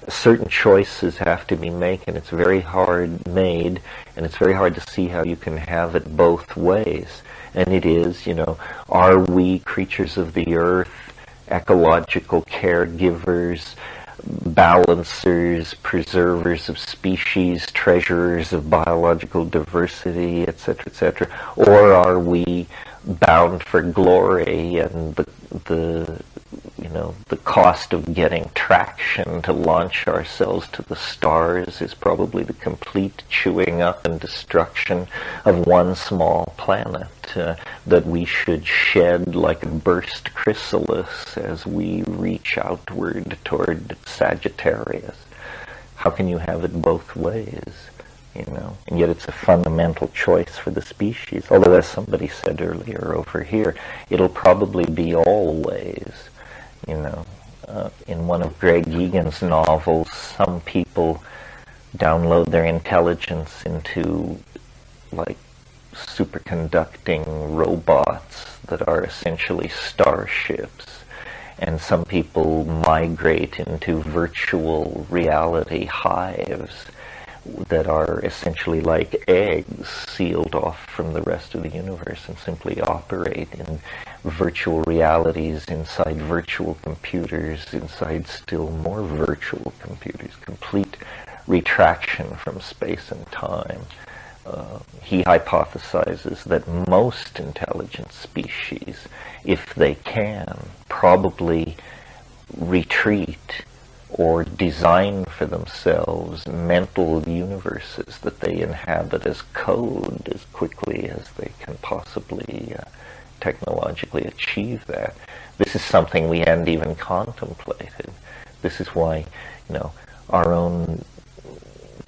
Certain choices have to be made, and it's very hard made, and it's very hard to see how you can have it both ways. And it is, are we creatures of the earth, ecological caregivers, balancers, preservers of species, treasurers of biological diversity, etc., or are we bound for glory, and the cost of getting traction to launch ourselves to the stars is probably the complete chewing up and destruction of one small planet that we should shed like a burst chrysalis as we reach outward toward Sagittarius. How can you have it both ways? And yet it's a fundamental choice for the species. Although, as somebody said earlier over here, it'll probably be always. In one of Greg Egan's novels, some people download their intelligence into like superconducting robots that are essentially starships, and some people migrate into virtual reality hives that are essentially like eggs sealed off from the rest of the universe and simply operate in virtual realities inside virtual computers, inside still more virtual computers, complete retraction from space and time. He hypothesizes that most intelligent species, if they can, probably retreat or design for themselves mental universes that they inhabit as code as quickly as they can possibly technologically achieve that. This is something we hadn't even contemplated. This is why, our own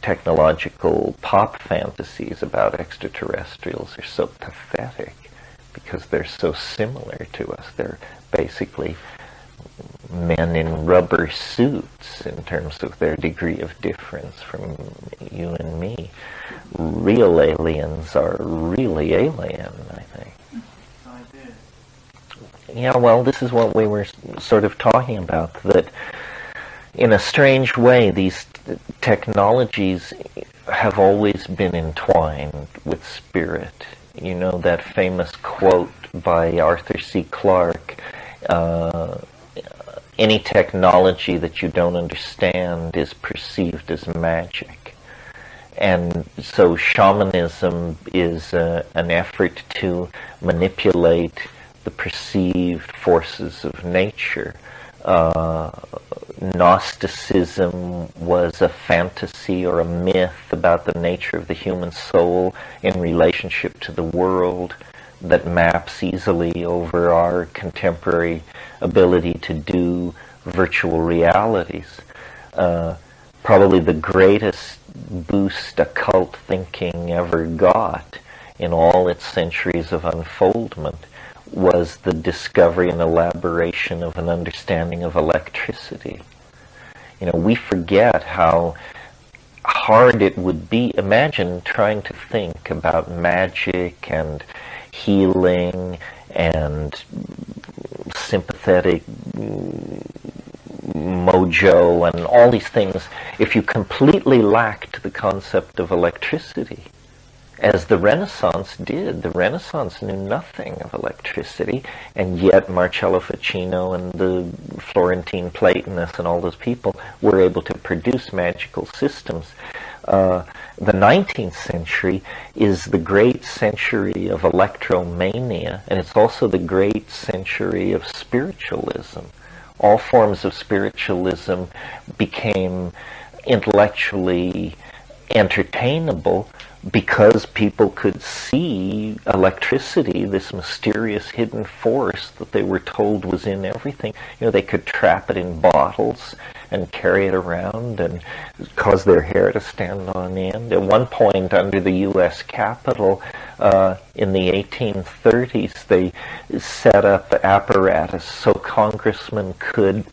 technological pop fantasies about extraterrestrials are so pathetic, because they're so similar to us. They're basically men in rubber suits in terms of their degree of difference from you and me. Real aliens are really alien, I think. Yeah, well, this is what we were sort of talking about, that in a strange way, these technologies have always been entwined with spirit. That famous quote by Arthur C. Clarke, any technology that you don't understand is perceived as magic. And so shamanism is an effort to manipulate the perceived forces of nature. Gnosticism was a fantasy or a myth about the nature of the human soul in relationship to the world that maps easily over our contemporary ability to do virtual realities. Probably the greatest boost occult thinking ever got in all its centuries of unfoldment was the discovery and elaboration of an understanding of electricity. We forget how hard it would be. Imagine trying to think about magic and healing and sympathetic mojo and all these things if you completely lacked the concept of electricity, as the Renaissance did. The Renaissance knew nothing of electricity, and yet Marcello Ficino and the Florentine Platonists and all those people were able to produce magical systems. The 19th century is the great century of electromania, and it's also the great century of spiritualism. All forms of spiritualism became intellectually entertainable because people could see electricity, this mysterious hidden force that they were told was in everything. You know, they could trap it in bottles and carry it around and cause their hair to stand on end. At one point under the U.S. Capitol in the 1830s, they set up apparatus so congressmen could,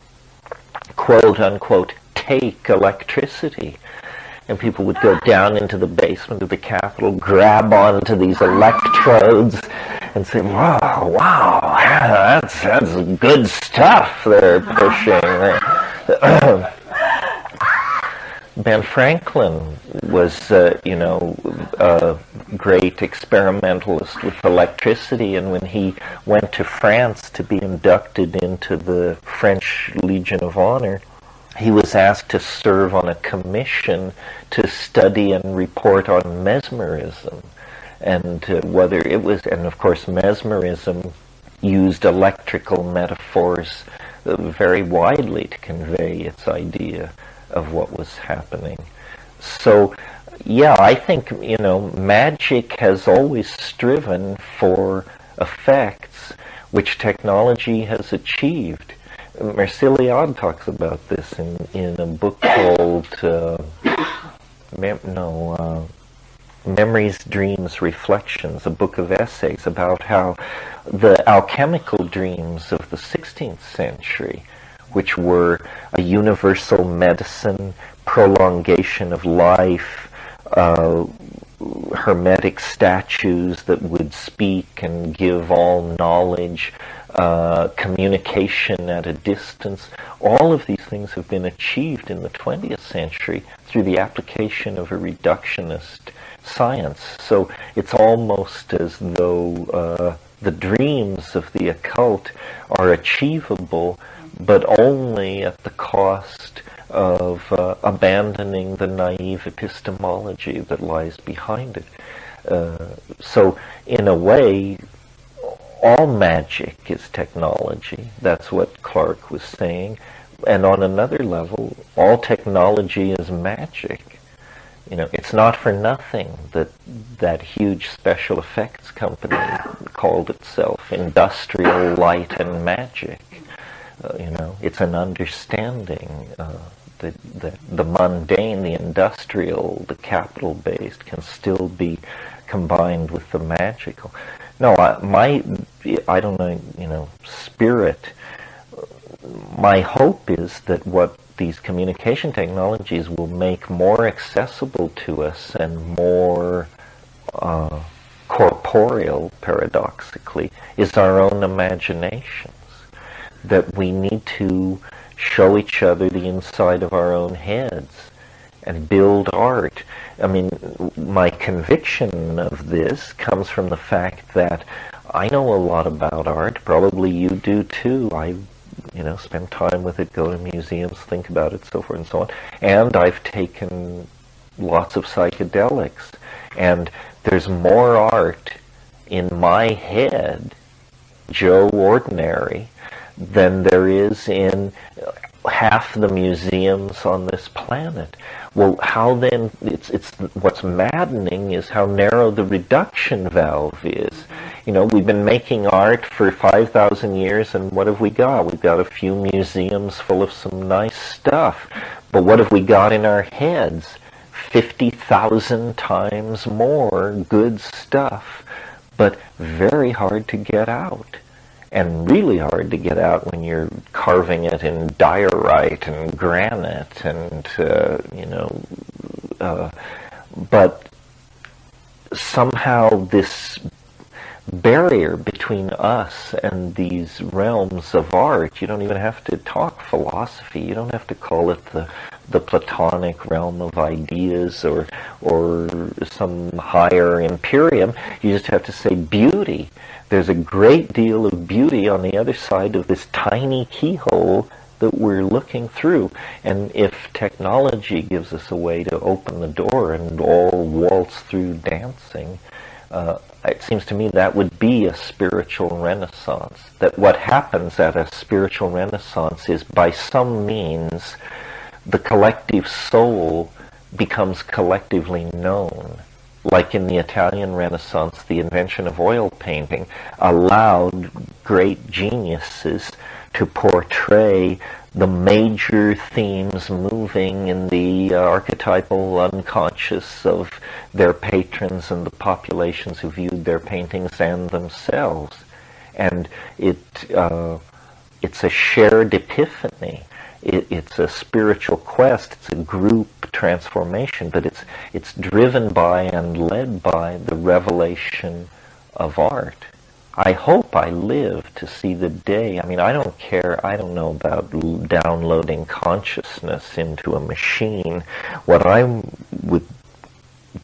quote unquote, take electricity. And people would go down into the basement of the Capitol, grab onto these electrodes, and say, wow, that's good stuff they're pushing. Ben Franklin was, a great experimentalist with electricity, and when he went to France to be inducted into the French Legion of Honor, he was asked to serve on a commission to study and report on mesmerism, and whether it was, and of course mesmerism used electrical metaphors very widely to convey its idea of what was happening. So, yeah, I think, magic has always striven for effects which technology has achieved. Marcillion talks about this in a book called Memories, Dreams, Reflections, a book of essays about how the alchemical dreams of the 16th century, which were a universal medicine, prolongation of life, hermetic statues that would speak and give all knowledge, communication at a distance, all of these things have been achieved in the 20th century through the application of a reductionist science. So it's almost as though the dreams of the occult are achievable, but only at the cost of abandoning the naive epistemology that lies behind it. So in a way, all magic is technology. That's what Clark was saying. And on another level, all technology is magic. It's not for nothing that that huge special effects company called itself Industrial Light and Magic. It's an understanding that the mundane, the industrial, the capital-based can still be combined with the magical. No, I don't know, spirit. My hope is that what these communication technologies will make more accessible to us and more corporeal, paradoxically, is our own imaginations. That we need to show each other the inside of our own heads and build art. I mean, my conviction of this comes from the fact that I know a lot about art. Probably you do too. I spend time with it, go to museums, think about it, so forth and so on. And I've taken lots of psychedelics. And there's more art in my head, Joe Ordinary, than there is in half the museums on this planet. Well, how then, it's what's maddening is how narrow the reduction valve is. We've been making art for 5,000 years, and what have we got? We've got a few museums full of some nice stuff. But what have we got in our heads? 50,000 times more good stuff, but very hard to get out. And really hard to get out when you're carving it in diorite and granite and, but somehow this barrier between us and these realms of art, you don't even have to talk philosophy, you don't have to call it the Platonic realm of ideas or some higher empyrean, you just have to say beauty. There's a great deal of beauty on the other side of this tiny keyhole that we're looking through. And if technology gives us a way to open the door and all waltz through dancing, it seems to me that would be a spiritual renaissance. That what happens at a spiritual renaissance is, by some means, the collective soul becomes collectively known. Like in the Italian Renaissance, the invention of oil painting allowed great geniuses to portray the major themes moving in the archetypal unconscious of their patrons and the populations who viewed their paintings and themselves. And it's a shared epiphany. It's a spiritual quest. It's a group transformation, but it's driven by and led by the revelation of art. I hope I live to see the day. I mean, I don't care. I don't know about downloading consciousness into a machine. What I would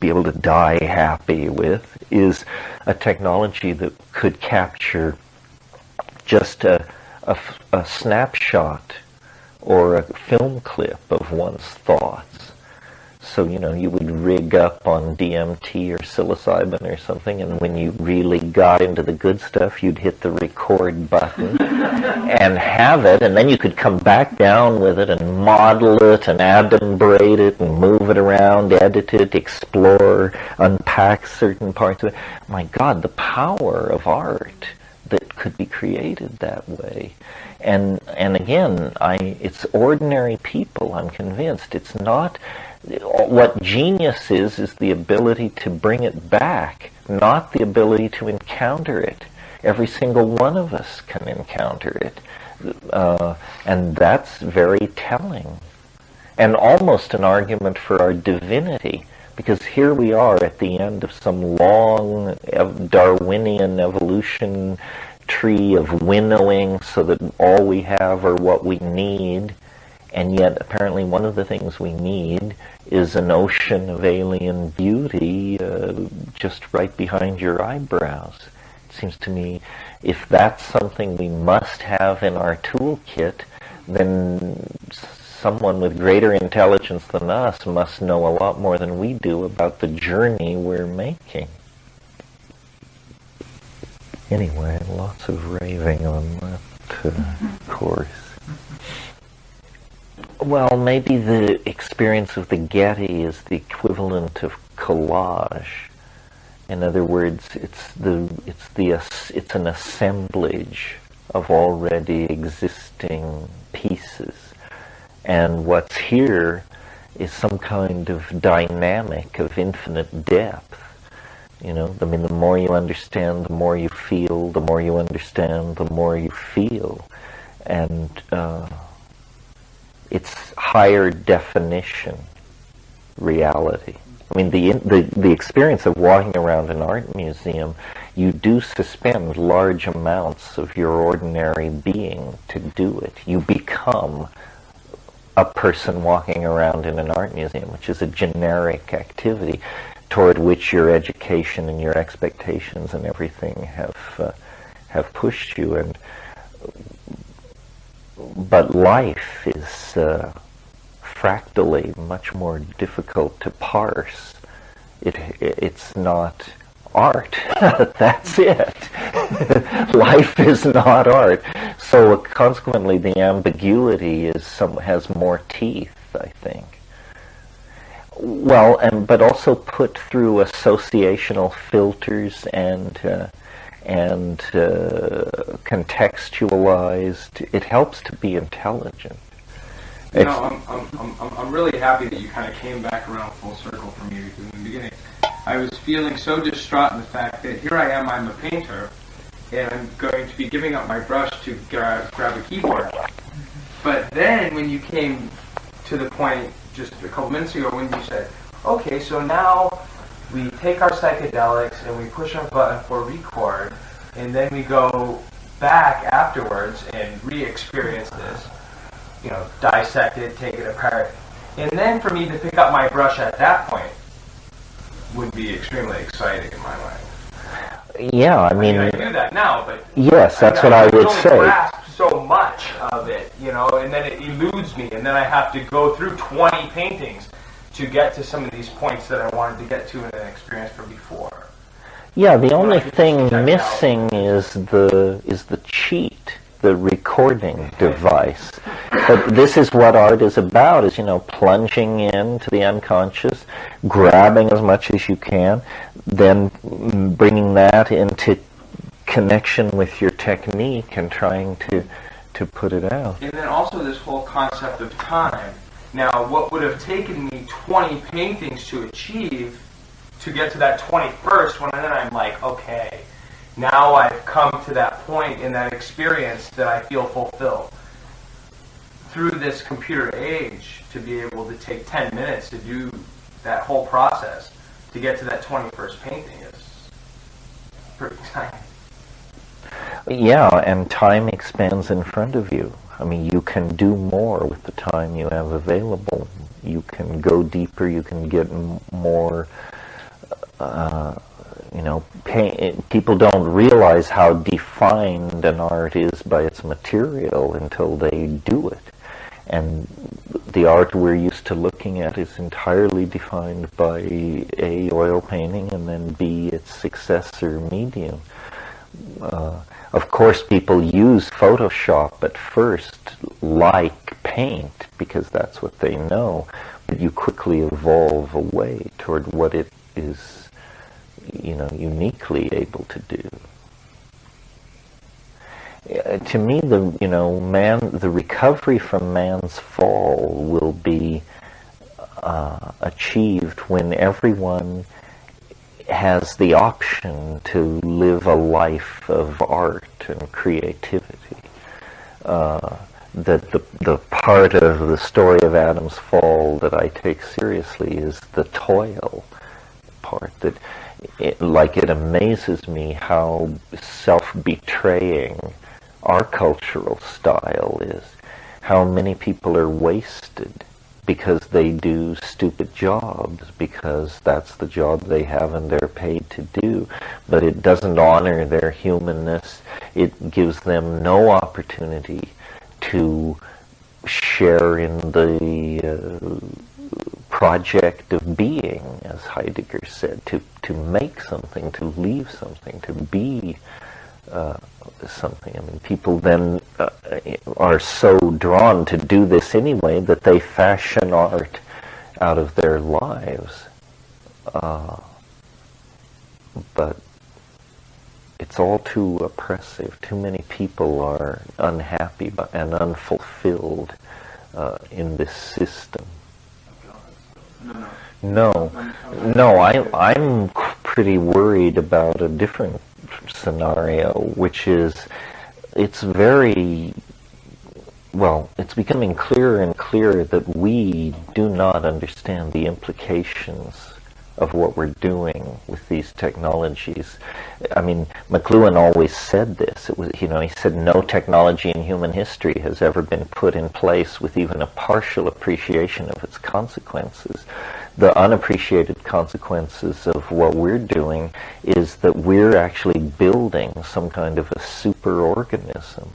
be able to die happy with is a technology that could capture just a snapshot or a film clip of one's thoughts. So, you would rig up on DMT or psilocybin or something, and when you really got into the good stuff, you'd hit the record button and have it, and then you could come back down with it and model it and adumbrate it and move it around, edit it, explore, unpack certain parts of it. My God, the power of art that could be created that way. And again, it's ordinary people, I'm convinced. It's not, what genius is the ability to bring it back, not the ability to encounter it. Every single one of us can encounter it. And that's very telling. And almost an argument for our divinity, because here we are at the end of some long Darwinian evolution tree of winnowing so that all we have are what we need, and yet apparently one of the things we need is an ocean of alien beauty just right behind your eyebrows. It seems to me if that's something we must have in our toolkit, then someone with greater intelligence than us must know a lot more than we do about the journey we're making. Anyway, lots of raving on that course. Well, maybe the experience of the Getty is the equivalent of collage. In other words, it's an assemblage of already existing pieces, and what's here is some kind of dynamic of infinite depth. The more you understand, the more you feel. The more you understand, the more you feel. And it's higher definition reality. I mean, the experience of walking around an art museum, you do suspend large amounts of your ordinary being to do it. You become a person walking around in an art museum, which is a generic activity toward which your education and your expectations and everything have pushed you. But life is fractally much more difficult to parse. It's not art. That's it. Life is not art. So consequently, the ambiguity has more teeth, I think. Well, but also put through associational filters and contextualized. It helps to be intelligent. I'm really happy that you kind of came back around full circle for me, because in the beginning I was feeling so distraught in the fact that here I am, I'm a painter, and I'm going to be giving up my brush to grab a keyboard. But then when you came to the point just a couple minutes ago when you said, okay, so now we take our psychedelics and we push our button for record, and then we go back afterwards and re-experience this, dissect it, take it apart. And then for me to pick up my brush at that point would be extremely exciting in my mind. Yeah, I mean, I do that now, but yes, that's what I would say. Grasp so much of it, you know, and then it eludes me, and then I have to go through 20 paintings to get to some of these points that I wanted to get to in an experience from before. Yeah, the only thing missing is the cheat, the recording device. But this is what art is about, is, you know, plunging into the unconscious, grabbing as much as you can, then bringing that into connection with your technique and trying to put it out. And then also this whole concept of time. Now, what would have taken me 20 paintings to achieve, to get to that 21st, when then I'm like, okay, now I've come to that point in that experience that I feel fulfilled. Through this computer age, to be able to take 10 minutes to do that whole process, to get to that 21st painting is pretty exciting. Yeah, and time expands in front of you. I mean, you can do more with the time you have available. You can go deeper, you can get more, you know, people don't realize how defined an art is by its material until they do it. And the art we're used to looking at is entirely defined by A, oil painting, and then B, its successor medium. Of course, people use Photoshop at first like paint because that's what they know, but you quickly evolve away toward what it is, you know, uniquely able to do. To me, the recovery from man's fall will be achieved when everyone has the option to live a life of art and creativity. That the part of the story of Adam's fall that I take seriously is the toil part. That it amazes me how self-betraying our cultural style is. How many people are wasted because they do stupid jobs, because that's the job they have and they're paid to do. But it doesn't honor their humanness. It gives them no opportunity to share in the project of being, as Heidegger said, to make something, to leave something, to be something. I mean, people then are so drawn to do this anyway that they fashion art out of their lives. But it's all too oppressive. Too many people are unhappy and unfulfilled in this system. No, I'm pretty worried about a different scenario, which is it's becoming clearer and clearer that we do not understand the implications of what we're doing with these technologies. I mean, McLuhan always said this. It was, he said no technology in human history has ever been put in place with even a partial appreciation of its consequences. The unappreciated consequences of what we're doing is that we're actually building some kind of a superorganism,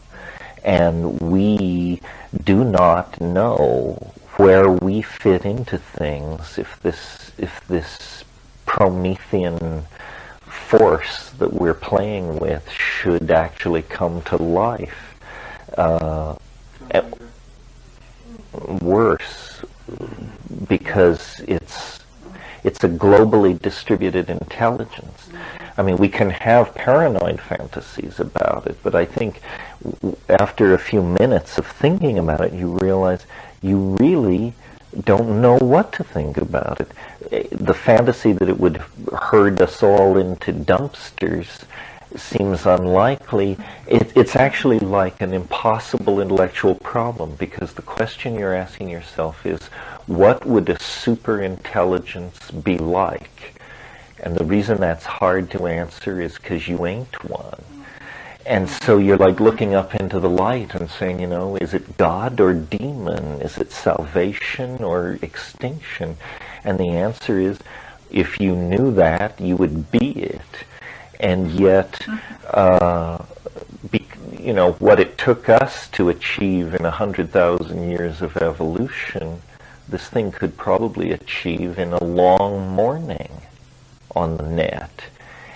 and we do not know where we fit into things if this Promethean force that we're playing with should actually come to life. Worse, because it's a globally distributed intelligence. I mean, we can have paranoid fantasies about it, but I think after a few minutes of thinking about it, you realize you really don't know what to think about it. The fantasy that it would herd us all into dumpsters seems unlikely. It's actually like an impossible intellectual problem, because the question you're asking yourself is, what would a superintelligence be like? And the reason that's hard to answer is because you ain't one. And so you're like looking up into the light and saying, is it God or demon? Is it salvation or extinction? And the answer is, if you knew that, you would be it. And yet, you know, what it took us to achieve in 100,000 years of evolution, this thing could probably achieve in a long morning on the net.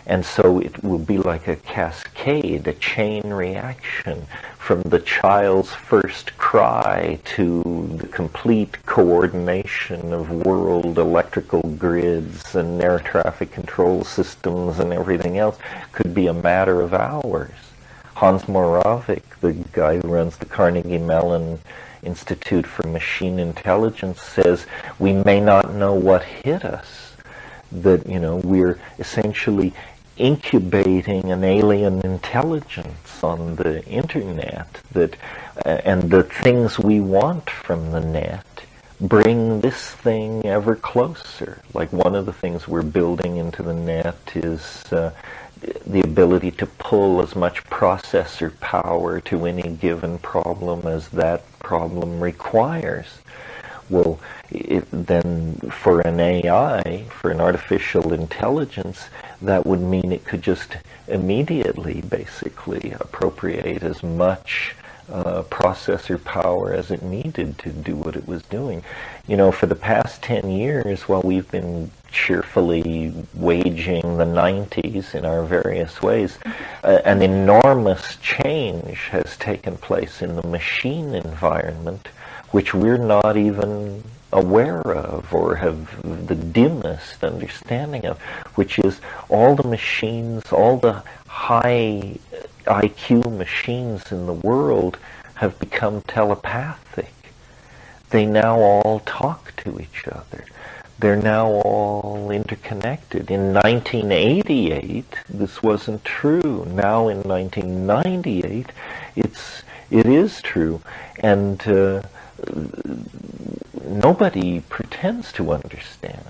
And so it will be like a cascade, a chain reaction from the child's first cry to the complete coordination of world electrical grids and air traffic control systems and everything else could be a matter of hours. Hans Moravec, the guy who runs the Carnegie Mellon Institute for Machine Intelligence, says we may not know what hit us, that, you know, we're essentially incubating an alien intelligence on the internet, that and the things we want from the net bring this thing ever closer. Like one of the things we're building into the net is the ability to pull as much processor power to any given problem as that problem requires. Well, then for an AI, for an artificial intelligence, that would mean it could just immediately, basically, appropriate as much processor power as it needed to do what it was doing. You know, for the past 10 years, while we've been cheerfully waging the 90s in our various ways, an enormous change has taken place in the machine environment, which we're not even aware of or have the dimmest understanding of, which is all the machines, all the high IQ machines in the world have become telepathic. They now all talk to each other. They're now all interconnected. In 1988, this wasn't true. Now in 1998, it is true. And nobody pretends to understand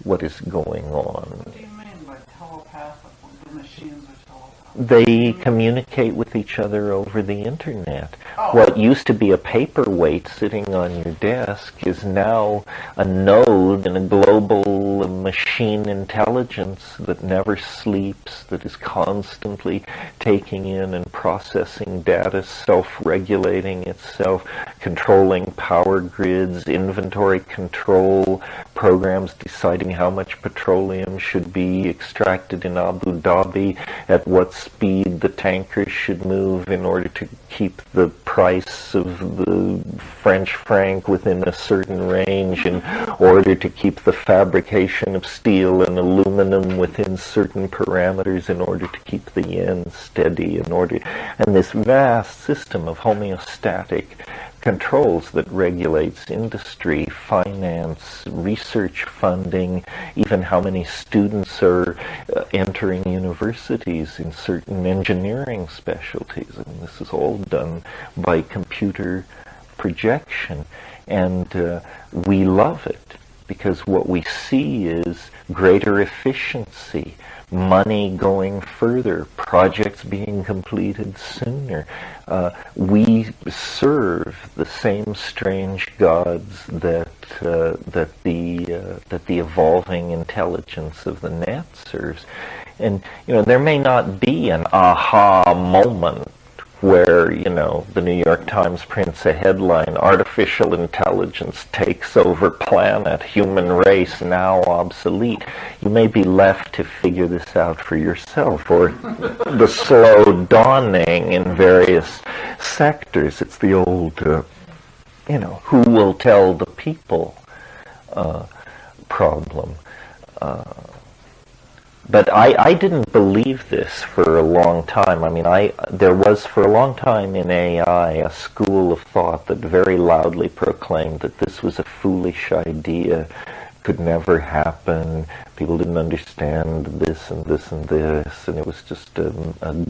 what is going on. What do you mean by telepathic? The machines are telepathic? They communicate with each other over the internet. Oh. What used to be a paperweight sitting on your desk is now a node in a global machine intelligence that never sleeps, that is constantly taking in and processing data, self-regulating itself, controlling power grids, inventory control, programs deciding how much petroleum should be extracted in Abu Dhabi, at what speed the tankers should move in order to keep the price of the French franc within a certain range, in order to keep the fabrication of steel and aluminum within certain parameters, in order to keep the yen steady, and this vast system of homeostatic controls that regulates industry, finance, research funding, even how many students are entering universities in certain engineering specialties. And this is all done by computer projection. And we love it, because what we see is greater efficiency, money going further, projects being completed sooner. We serve the same strange gods that the evolving intelligence of the net serves. And you know, there may not be an aha moment where, you know, the New York Times prints a headline, "Artificial intelligence takes over planet, human race now obsolete." You may be left to figure this out for yourself, or the slow dawning in various sectors. It's the old, you know, who will tell the people problem. But I didn't believe this for a long time. I mean, there was for a long time in AI a school of thought that very loudly proclaimed that this was a foolish idea, could never happen, people didn't understand this and this and this, and it was just a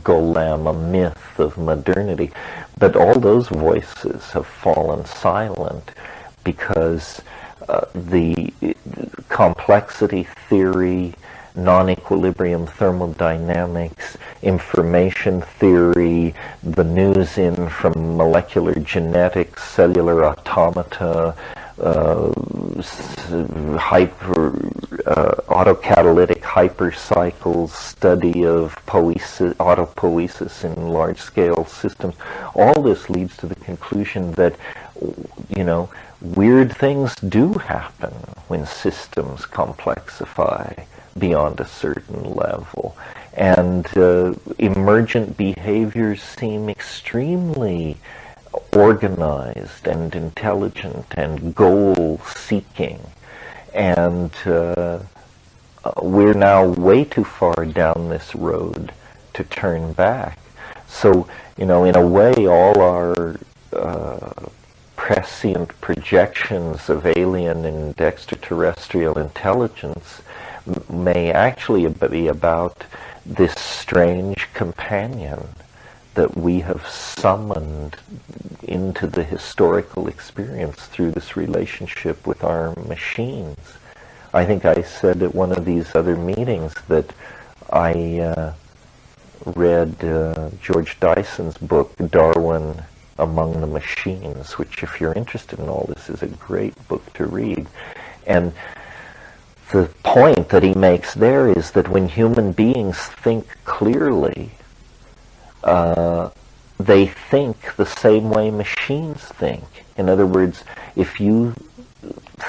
golem, a myth of modernity. But all those voices have fallen silent, because the complexity theory, non-equilibrium thermodynamics, information theory, the news in from molecular genetics, cellular automata, autocatalytic hypercycles, study of autopoiesis in large-scale systems. All this leads to the conclusion that, weird things do happen when systems complexify beyond a certain level. And emergent behaviors seem extremely organized and intelligent and goal-seeking. And we're now way too far down this road to turn back. So, in a way, all our prescient projections of alien and extraterrestrial intelligence may actually be about this strange companion that we have summoned into the historical experience through this relationship with our machines. I think I said at one of these other meetings that I read George Dyson's book, Darwin Among the Machines, which, if you're interested in all this, is a great book to read. And the point that he makes there is that when human beings think clearly, they think the same way machines think. In other words, if you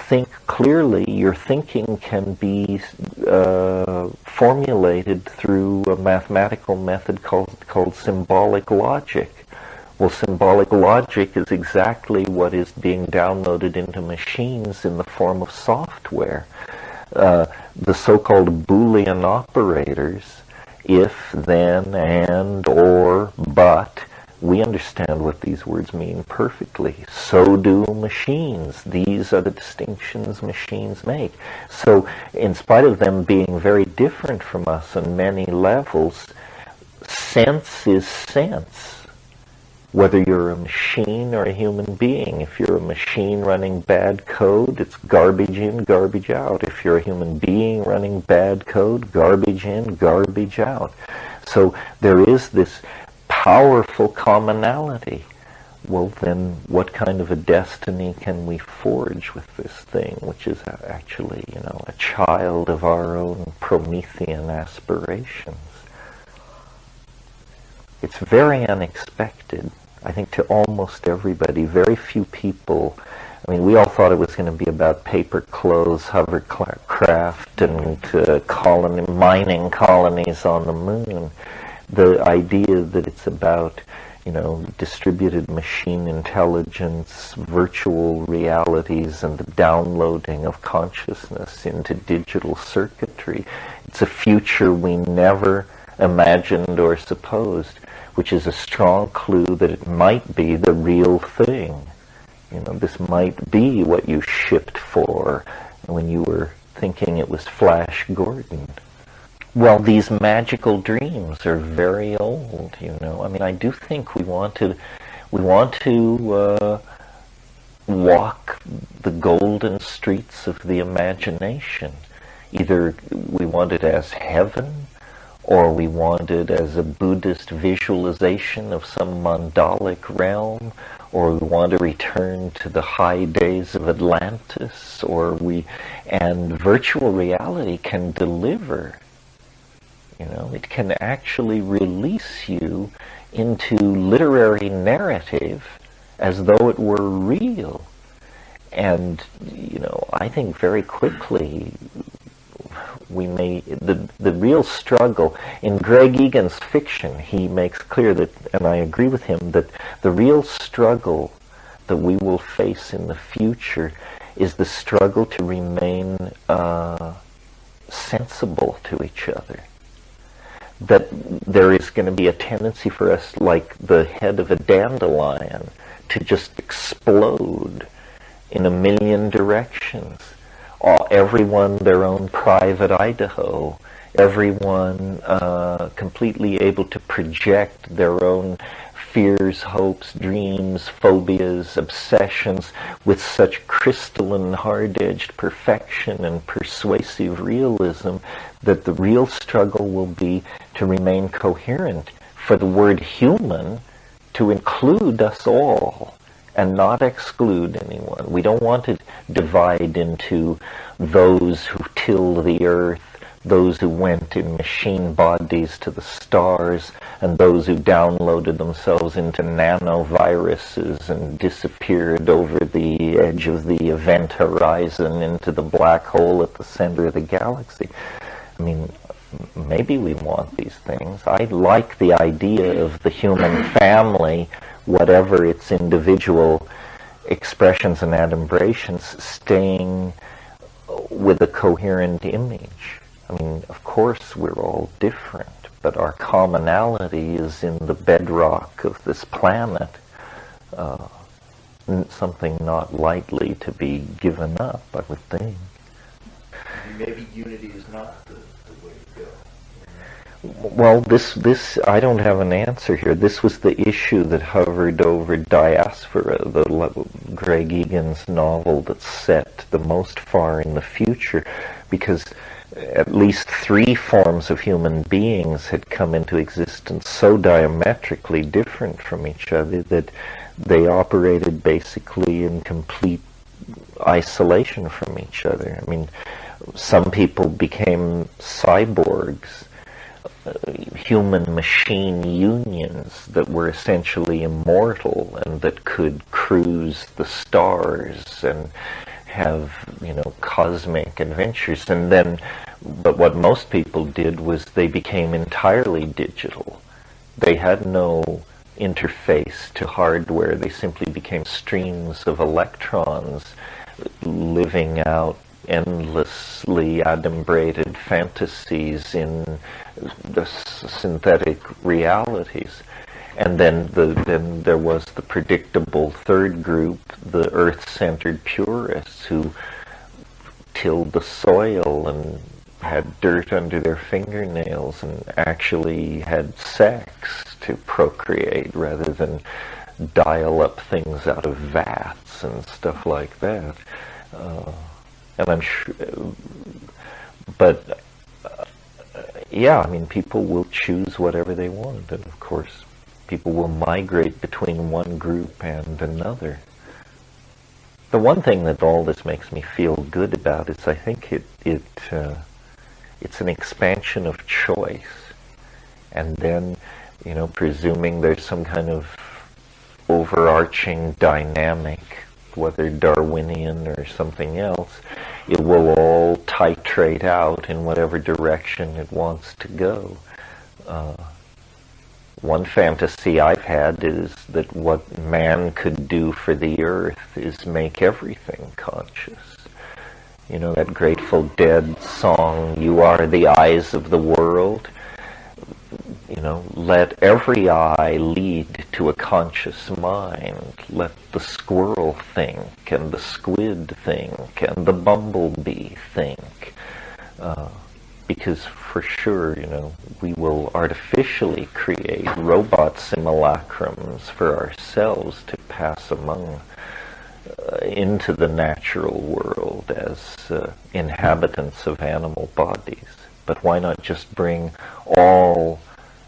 think clearly, your thinking can be formulated through a mathematical method called symbolic logic. Well, symbolic logic is exactly what is being downloaded into machines in the form of software. The so-called Boolean operators, if, then, and, or, but, we understand what these words mean perfectly. So do machines. These are the distinctions machines make. So, in spite of them being very different from us on many levels, sense is sense. Whether you're a machine or a human being. If you're a machine running bad code, it's garbage in, garbage out. If you're a human being running bad code, garbage in, garbage out. So there is this powerful commonality. Well, then what kind of a destiny can we forge with this thing, which is actually, a child of our own Promethean aspirations? It's very unexpected, I think, to almost everybody. Very few people, we all thought it was going to be about paper clothes, hovercraft, and mining colonies on the moon. The idea that it's about, distributed machine intelligence, virtual realities, and the downloading of consciousness into digital circuitry. It's a future we never imagined or supposed, which is a strong clue that it might be the real thing. This might be what you shipped for when you were thinking it was Flash Gordon. Well, these magical dreams are very old, I do think we want to walk the golden streets of the imagination. Either we want it as heaven, or we want it as a Buddhist visualization of some mandalic realm, or we want to return to the high days of Atlantis, and virtual reality can deliver. It can actually release you into literary narrative as though it were real. And, I think very quickly the real struggle in Greg Egan's fiction, he makes clear that, and I agree with him, that the real struggle that we will face in the future is the struggle to remain sensible to each other. That there is going to be a tendency for us, like the head of a dandelion, to just explode in a million directions. Everyone their own private Idaho, everyone completely able to project their own fears, hopes, dreams, phobias, obsessions with such crystalline, hard-edged perfection and persuasive realism that the real struggle will be to remain coherent, for the word human to include us all and not exclude anyone. We don't want to divide into those who till the earth, those who went in machine bodies to the stars, and those who downloaded themselves into nanoviruses and disappeared over the edge of the event horizon into the black hole at the center of the galaxy. I mean, maybe we want these things. I like the idea of the human family, whatever its individual expressions and adumbrations, staying with a coherent image. I mean, of course, we're all different, but our commonality is in the bedrock of this planet, something not lightly to be given up, I would think. Maybe unity is not the way to go. Well, this I don't have an answer here. This was the issue that hovered over Diaspora, Greg Egan's novel that's set the most far in the future, because at least 3 forms of human beings had come into existence so diametrically different from each other that they operated basically in complete isolation from each other. I mean, some people became cyborgs, human-machine unions that were essentially immortal and that could cruise the stars and have, cosmic adventures. And then, but what most people did was they became entirely digital. They had no interface to hardware. They simply became streams of electrons living out endlessly adumbrated fantasies in the synthetic realities. And then there was the predictable third group, the earth-centered purists, who tilled the soil and had dirt under their fingernails and actually had sex to procreate rather than dial up things out of vats and stuff like that. And I'm sure, but yeah, I mean, people will choose whatever they want, and of course, people will migrate between one group and another. The one thing that all this makes me feel good about is I think it's an expansion of choice, and then, presuming there's some kind of overarching dynamic, whether Darwinian or something else, it will all titrate out in whatever direction it wants to go. One fantasy I've had is that what man could do for the earth is make everything conscious. That Grateful Dead song, "You Are the Eyes of the World." Let every eye lead to a conscious mind. Let the squirrel think, and the squid think, and the bumblebee think. Because for sure, we will artificially create robot simulacrums for ourselves to pass among into the natural world as inhabitants of animal bodies. But why not just bring all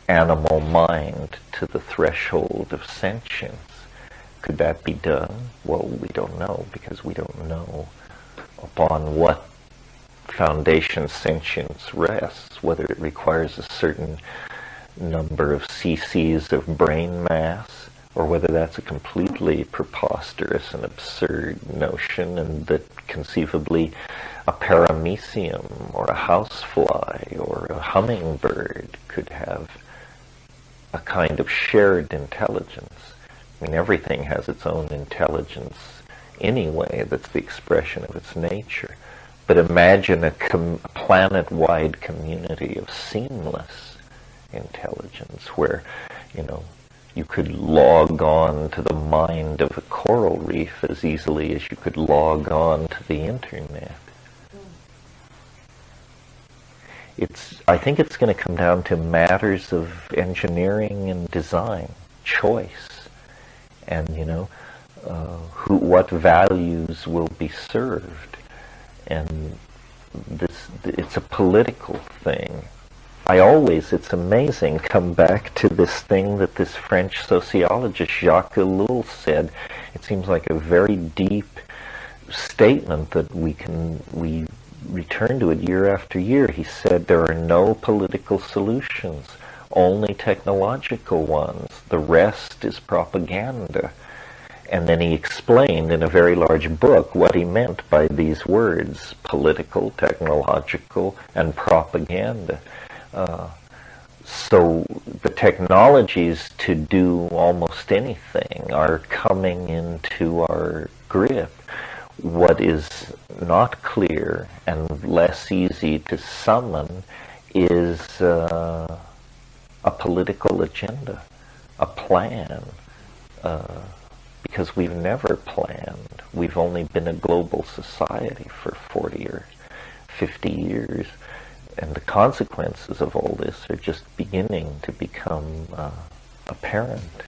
animal mind to the threshold of sentience? Could that be done? Well, we don't know, because we don't know upon what foundation sentience rests, whether it requires a certain number of cc's of brain mass, or whether that's a completely preposterous and absurd notion, and that conceivably a paramecium or a housefly or a hummingbird could have a kind of shared intelligence. I mean, everything has its own intelligence anyway, that's the expression of its nature. But imagine a planet-wide community of seamless intelligence where, you could log on to the mind of a coral reef as easily as you could log on to the internet. I think it's going to come down to matters of engineering and design, choice, and, what values will be served. And it's a political thing. It's amazing, come back to this thing that this French sociologist Jacques Ellul said. it seems like a very deep statement that we return to it year after year. He said there are no political solutions, only technological ones. The rest is propaganda. And then he explained in a very large book what he meant by these words, political, technological, and propaganda. So the technologies to do almost anything are coming into our grip. What is not clear and less easy to summon is a political agenda, a plan, because we've never planned. We've only been a global society for 40 or 50 years, and the consequences of all this are just beginning to become apparent.